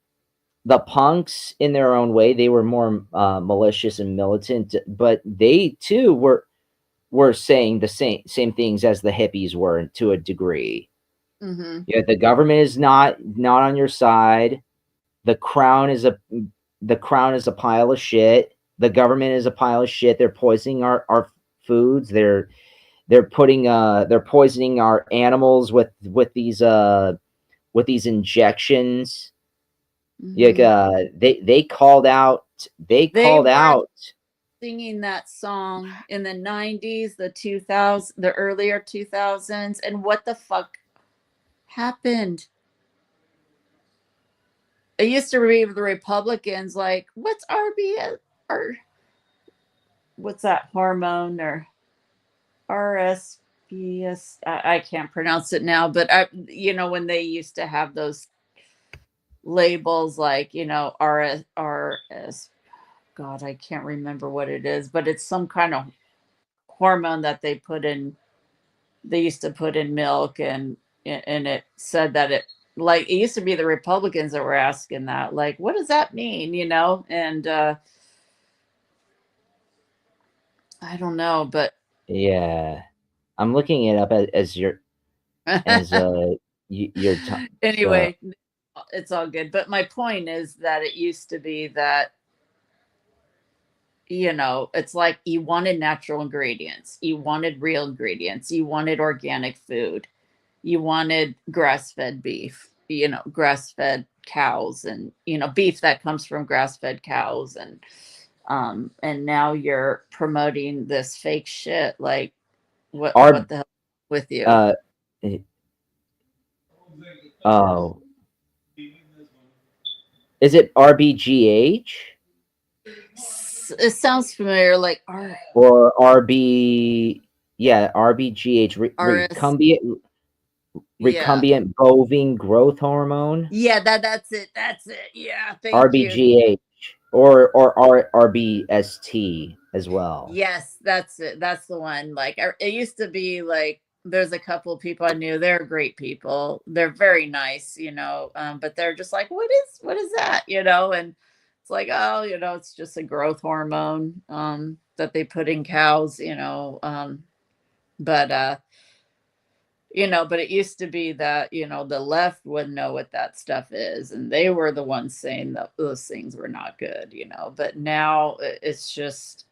punks, in their own way, they were more malicious and militant, but they too were saying the same things as the hippies were to a degree. The government is not on your side. The crown is a pile of shit. The government is a pile of shit. They're poisoning our foods. They're poisoning our animals with these injections. They called out singing that song in the 90s, the 2000s, the earlier 2000s, and what the fuck happened? I used to read the Republicans like, what's RBS, or what's that hormone, or RSPS? I can't pronounce it now, but when they used to have those labels like, RS, God, I can't remember what it is, but it's some kind of hormone that they used to put in milk, and it said that it used to be the Republicans that were asking that, like, what does that mean, and I don't know, but Yeah, I'm looking it up as your your anyway, it's all good. But my point is that it used to be that, it's like you wanted natural ingredients, you wanted real ingredients, you wanted organic food, you wanted grass-fed beef, grass-fed cows, and beef that comes from grass-fed cows, and now you're promoting this fake shit. Like, what the hell with you? Oh, is it RBGH It sounds familiar, like or RB? Yeah, RBGH, RS. Yeah, recombinant bovine growth hormone. yeah, that's it. Yeah, thank you. RBGH or RBST as well. Yes, that's it. That's the one. Like, it used to be like, there's a couple of people I knew. They're great people. They're very nice, but they're just like, what is that? And it's like, oh, it's just a growth hormone that they put in cows, but but it used to be that, the left wouldn't know what that stuff is, and they were the ones saying that those things were not good, but now it's just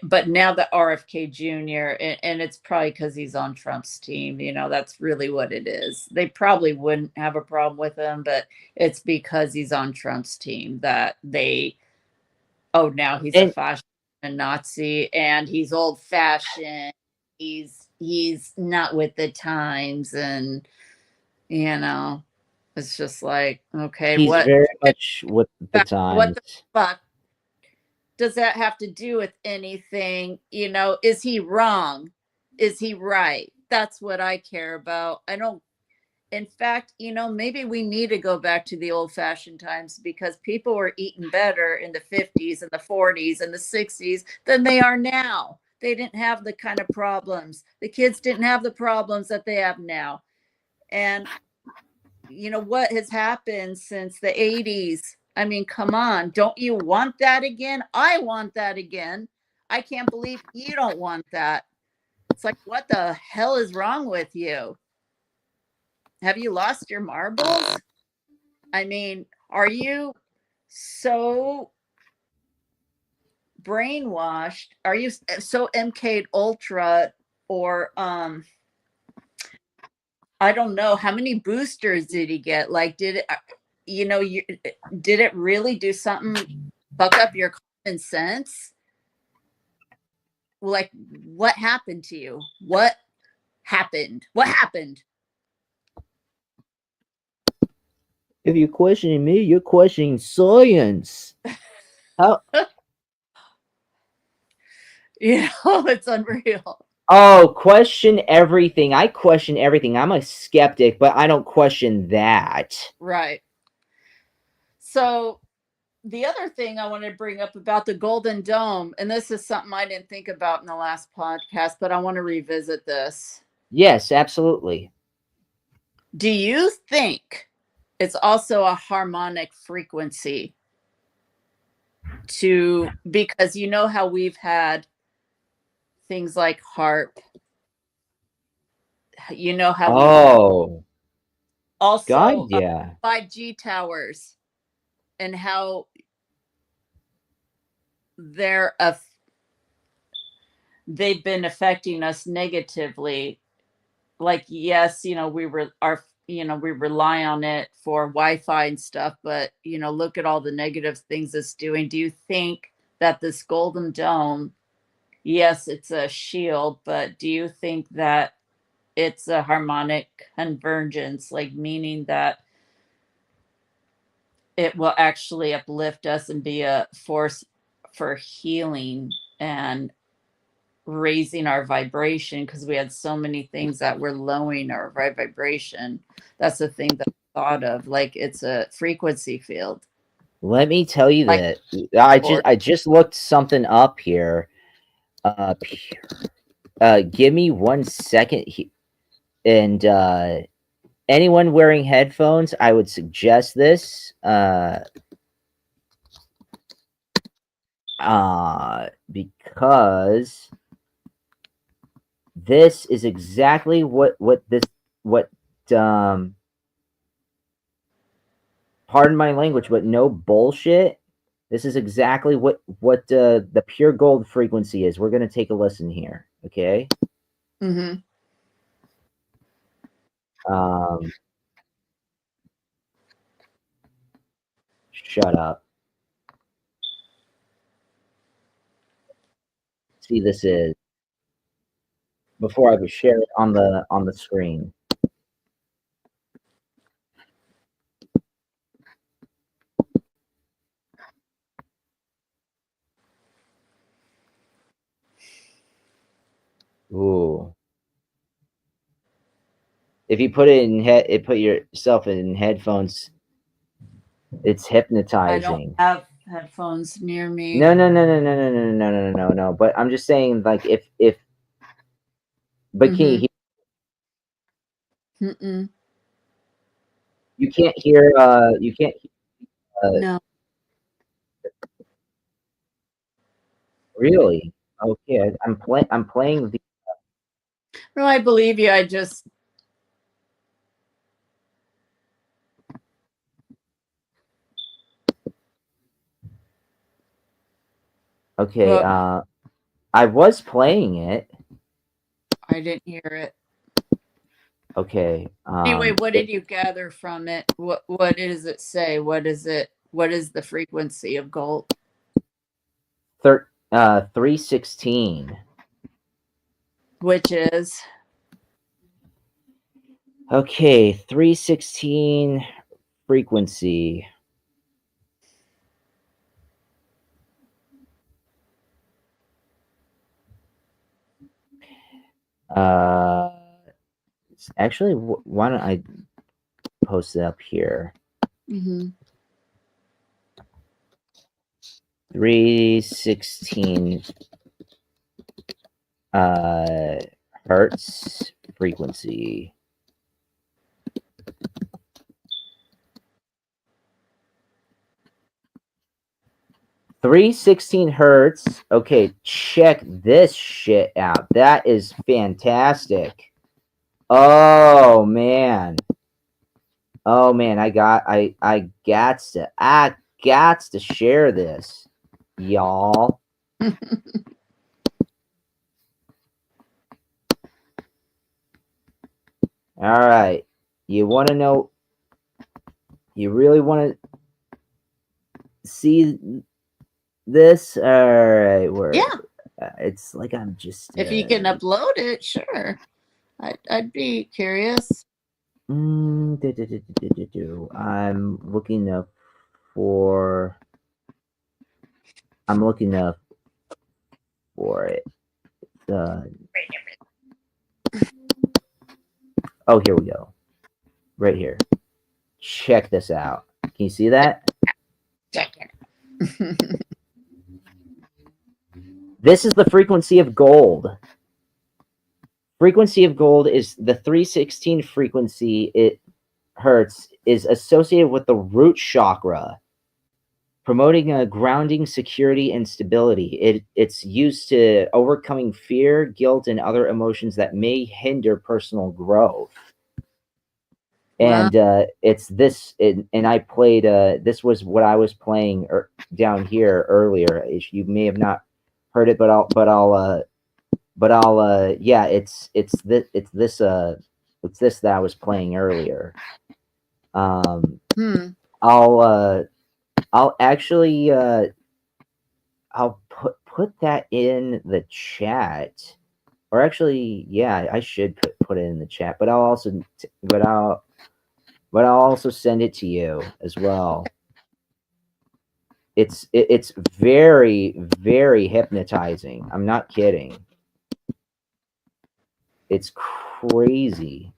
but now the RFK Jr., and it's probably because he's on Trump's team, that's really what it is. They probably wouldn't have a problem with him, but it's because he's on Trump's team that now he's a fascist and Nazi, and he's old fashioned. He's not with the times, and it's just like, okay, he's very much with the times. What the fuck does that have to do with anything? Is he wrong? Is he right? That's what I care about. I don't. In fact, maybe we need to go back to the old-fashioned times, because people were eating better in the 50s and the 40s and the 60s than they are now. They didn't have the kind of problems. The kids didn't have the problems that they have now. And what has happened since the 80s? I mean, come on. Don't you want that again? I want that again. I can't believe you don't want that. It's like, what the hell is wrong with you? Have you lost your marbles? I mean, are you so brainwashed? Are you so MK Ultra, or I don't know, how many boosters did he get? Like, did it did it really do something, fuck up your common sense? Like, what happened to you? What happened? If you're questioning me, you're questioning science. How? It's unreal. Oh, question everything. I question everything. I'm a skeptic, but I don't question that. Right. So the other thing I want to bring up about the Golden Dome, and this is something I didn't think about in the last podcast, but I want to revisit this. Yes, absolutely. Do you think it's also a harmonic frequency because how we've had things like HARP, how also God, yeah. 5G towers, and how they've been affecting us negatively. Like, yes, we rely on it for Wi-Fi and stuff, but look at all the negative things it's doing. Do you think that this Golden Dome, yes, it's a shield, but do you think that it's a harmonic convergence, like meaning that it will actually uplift us and be a force for healing and raising our vibration, because we had so many things that were lowering our vibration? That's the thing that I thought of, like, it's a frequency field. Let me tell you Like, that I just looked something up here. Give me 1 second. And anyone wearing headphones, I would suggest this. Because this is exactly what pardon my language, but no bullshit. This is exactly what the pure gold frequency is. We're gonna take a listen here, okay? Mm-hmm. Shut up. See, this is before I would share it on the screen. Ooh. If you put put yourself in headphones, it's I don't hypnotizing. have headphones near me. No. But I'm just saying, like, if but can you hear? Mm-mm. You can't hear. You can't. No. Really? Okay, I'm playing the. No, I believe you. I just Okay. I was playing it. I didn't hear it. Okay. Anyway, what did you gather from it? What does it say? What is it? What is the frequency of gold? 316. Which is Okay, 316 frequency. Actually, why don't I post it up here? 316 hertz frequency. $316 Okay, check this shit out. That is fantastic. Oh man. I gats to share this, y'all. All right. You want to know? You really want to see this? All right. It's like I'm just. if you can upload it, sure. I'd be curious. I'm looking up for. I'm looking up for it. Oh, here we go. Right here. Check this out. Can you see that? Check it. This is the frequency of gold. Frequency of gold is the 316 frequency. It hertz is associated with the root chakra, promoting a grounding, security, and stability. It's used to overcoming fear, guilt, and other emotions that may hinder personal growth. Wow. And it's this, and I played. This was what I was playing down here earlier. You may have not heard it, but yeah, it's this that I was playing earlier. I'll actually I'll put that in the chat, or actually, yeah, I should put it in the chat. But I'll also send it to you as well. It's very, very hypnotizing. I'm not kidding. It's crazy.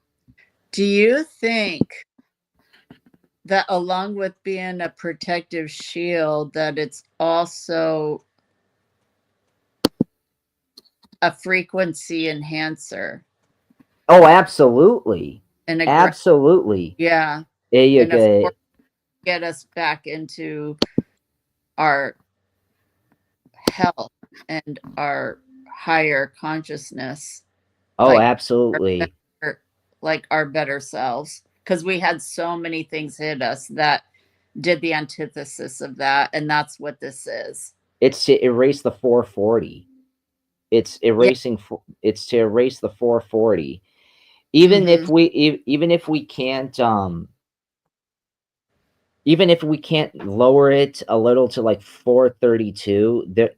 Do you think that along with being a protective shield, that it's also a frequency enhancer Oh, absolutely. and a Absolutely. yeah, There you and of go. course get us back into our health and our higher consciousness, Oh, like absolutely. our better selves, because we had so many things hit us that did the antithesis of that, and that's what this is. It's to erase the 440. It's Yeah. erasing. It's to erase the 440. Even if Mm-hmm. even if we can't even if we can't lower it a little to like 432, there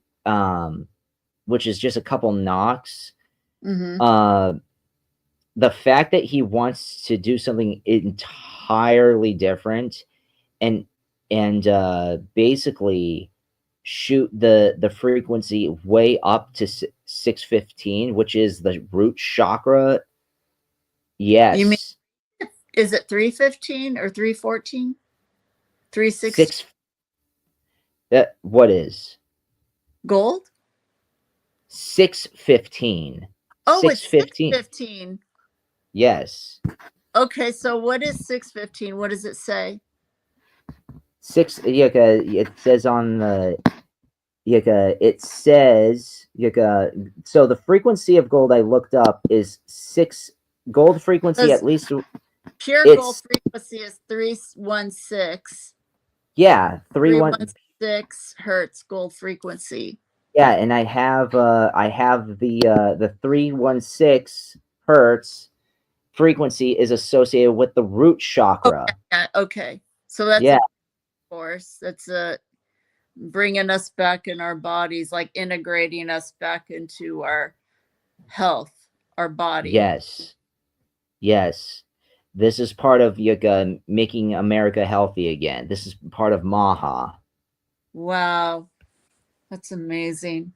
which is just a couple knocks. Mm-hmm. The fact that he wants to do something entirely different and basically shoot the frequency way up to 615, which is the root chakra. You mean, Yes. is it 315 or 314? 316 6 that what is gold? 615. Oh, it's 615. 615. Yes. Okay, so what is 615? What does it say? It says on the it says so the frequency of gold I looked up is 6 gold frequency, at least Pure gold it's frequency is 316. 316 hertz gold frequency. Yeah, and I have the 316 hertz frequency is associated with the root chakra. Okay. So that's Yeah. a force. That's bringing us back in our bodies, like integrating us back into our health, our body. Yes. This is part of making America healthy again. This is part of Maha. Wow. That's amazing.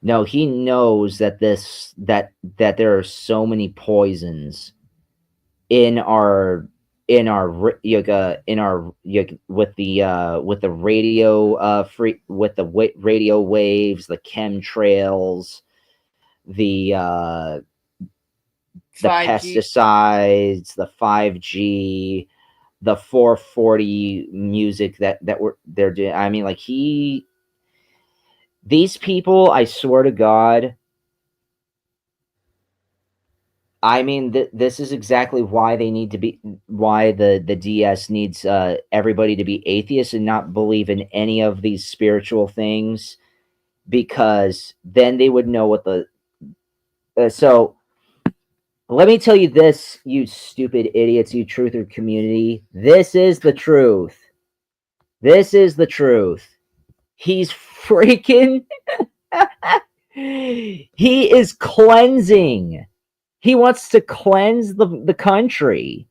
No, he knows that that there are so many poisons in our with the radio waves, the chemtrails, the 5G. pesticides, the 5G, the 440 music that they're doing. I mean, like these people, I swear to God, I mean, this is exactly why they need to be, why the DS needs everybody to be atheists and not believe in any of these spiritual things, because then they would know what the. So let me tell you this, you stupid idiots, you truther community. This is the truth. This is the truth. He's freaking. He is cleansing. He wants to cleanse the country.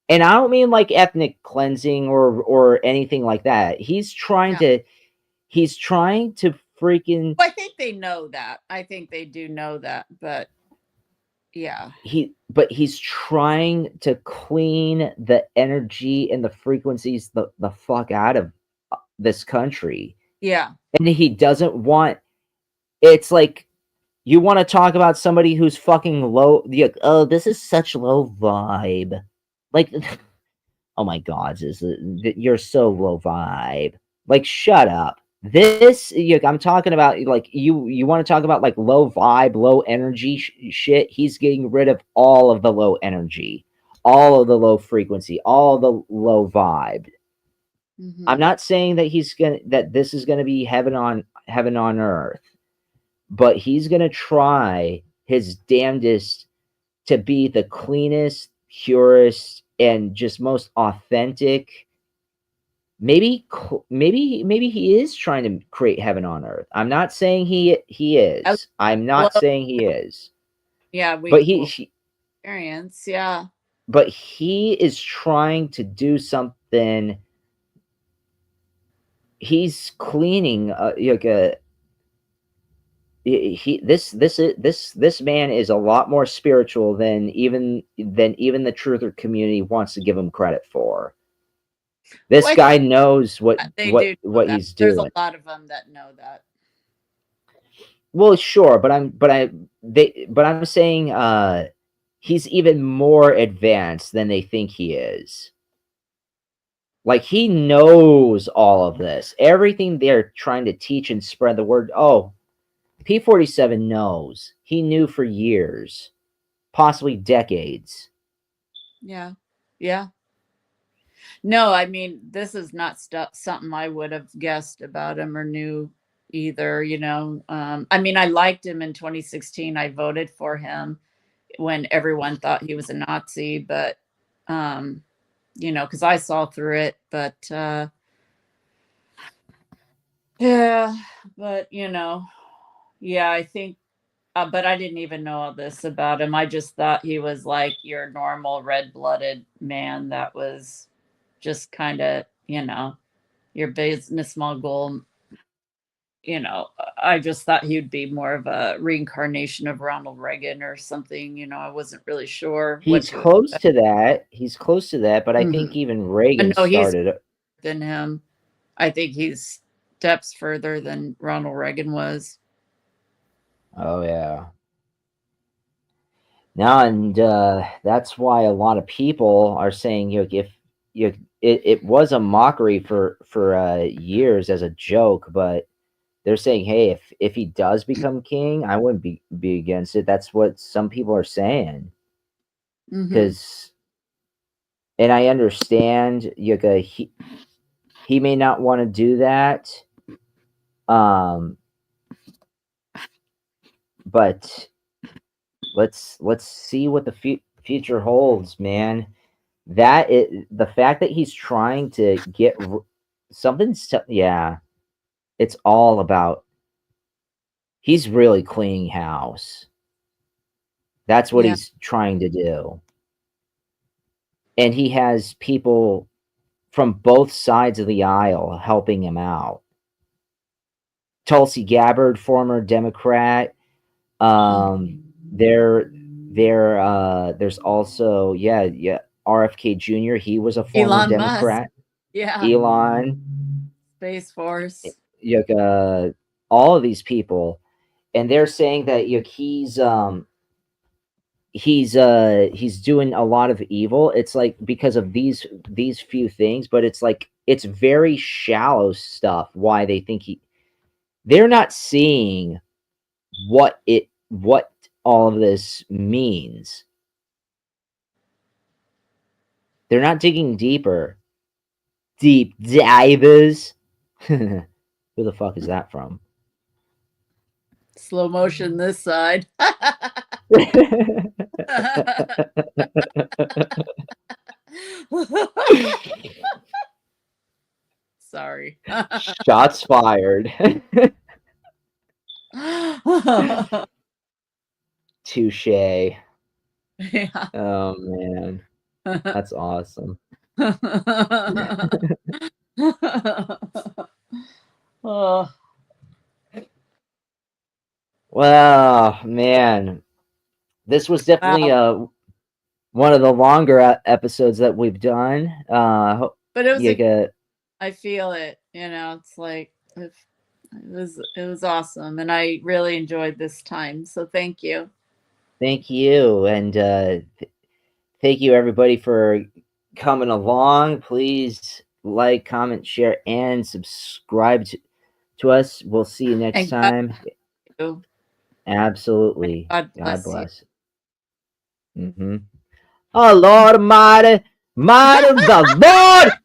And I don't mean like ethnic cleansing or anything like that. He's trying to freaking I think they know that. I think they do know that, but yeah. he's trying to clean the energy and the frequencies the fuck out of this country. Yeah. And he doesn't want, it's like, you want to talk about somebody who's fucking low, oh, this is such low vibe. Like, oh my God, you're so low vibe. Like, shut up. I'm talking about, like, you want to talk about like low vibe, low energy shit. He's getting rid of all of the low energy, all of the low frequency, all the low vibe. Mm-hmm. I'm not saying that this is gonna be heaven on earth, but he's gonna try his damnedest to be the cleanest, purest, and just most authentic. Maybe he is trying to create heaven on earth. I'm not saying he is. I'm not saying he is. Yeah, but he experience. Yeah. But he is trying to do something. He's cleaning this man is a lot more spiritual than even the truther community wants to give him credit for. This guy knows what he's doing. There's a lot of them that know that. well, sure, but I'm saying he's even more advanced than they think he is. Like, he knows all of this. Everything they're trying to teach and spread the word. Oh, P-47 knows. He knew for years, possibly decades. Yeah. Yeah. No, I mean, this is not something I would have guessed about him or knew either, you know. I mean, I liked him in 2016. I voted for him when everyone thought he was a Nazi, but you know, because I saw through it. But yeah, but you know, yeah, I think. But I didn't even know all this about him. I just thought he was like your normal red-blooded man that was just kind of, you know, your business mogul. You know, I just thought he would be more of a reincarnation of Ronald Reagan or something. You know, I wasn't really sure what He's to close expect. to that. He's close to that, but I think Mhm. even I Reagan know he's started it. than him. I think he's steps further than Ronald Reagan was. Oh yeah. Now, and that's why a lot of people are saying, you know, if you it was a mockery for years as a joke, but they're saying, hey, if he does become king, I wouldn't be against it. That's what some people are saying. Hmm. Because, and I understand, he may not want to do that, um, but let's see what the future holds, man. The fact that he's trying to get yeah, it's all about, he's really cleaning house. That's what Yeah. he's trying to do. And he has people from both sides of the aisle helping him out. Tulsi Gabbard, former Democrat. There's also, yeah, RFK Jr. He was a former Elon Musk. Democrat. Yeah. Elon, Space Force. all of these people, and they're saying that he's doing a lot of evil. It's like because of these few things, but it's like it's very shallow stuff. Why they think they're not seeing what all of this means. They're not digging deeper. Deep divers. Who the fuck is that from? Slow motion this side. Sorry. Shots fired. Touche. Yeah. Oh man, that's awesome. Oh, Well, man, this was definitely wow. one of the longer episodes that we've done. But it was You get I feel it, you know, it's like it was awesome and I really enjoyed this time. So thank you. thank you, and thank you everybody for coming along. Please like, comment, share, and subscribe to us. We'll see you next And God, time. you. Absolutely. God God bless you. bless. Oh Lord Almighty, mighty the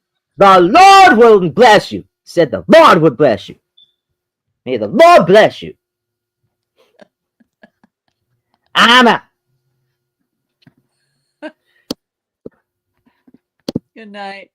Lord will bless you. Said the Lord would bless you. May the Lord bless you. I'm out. Good night.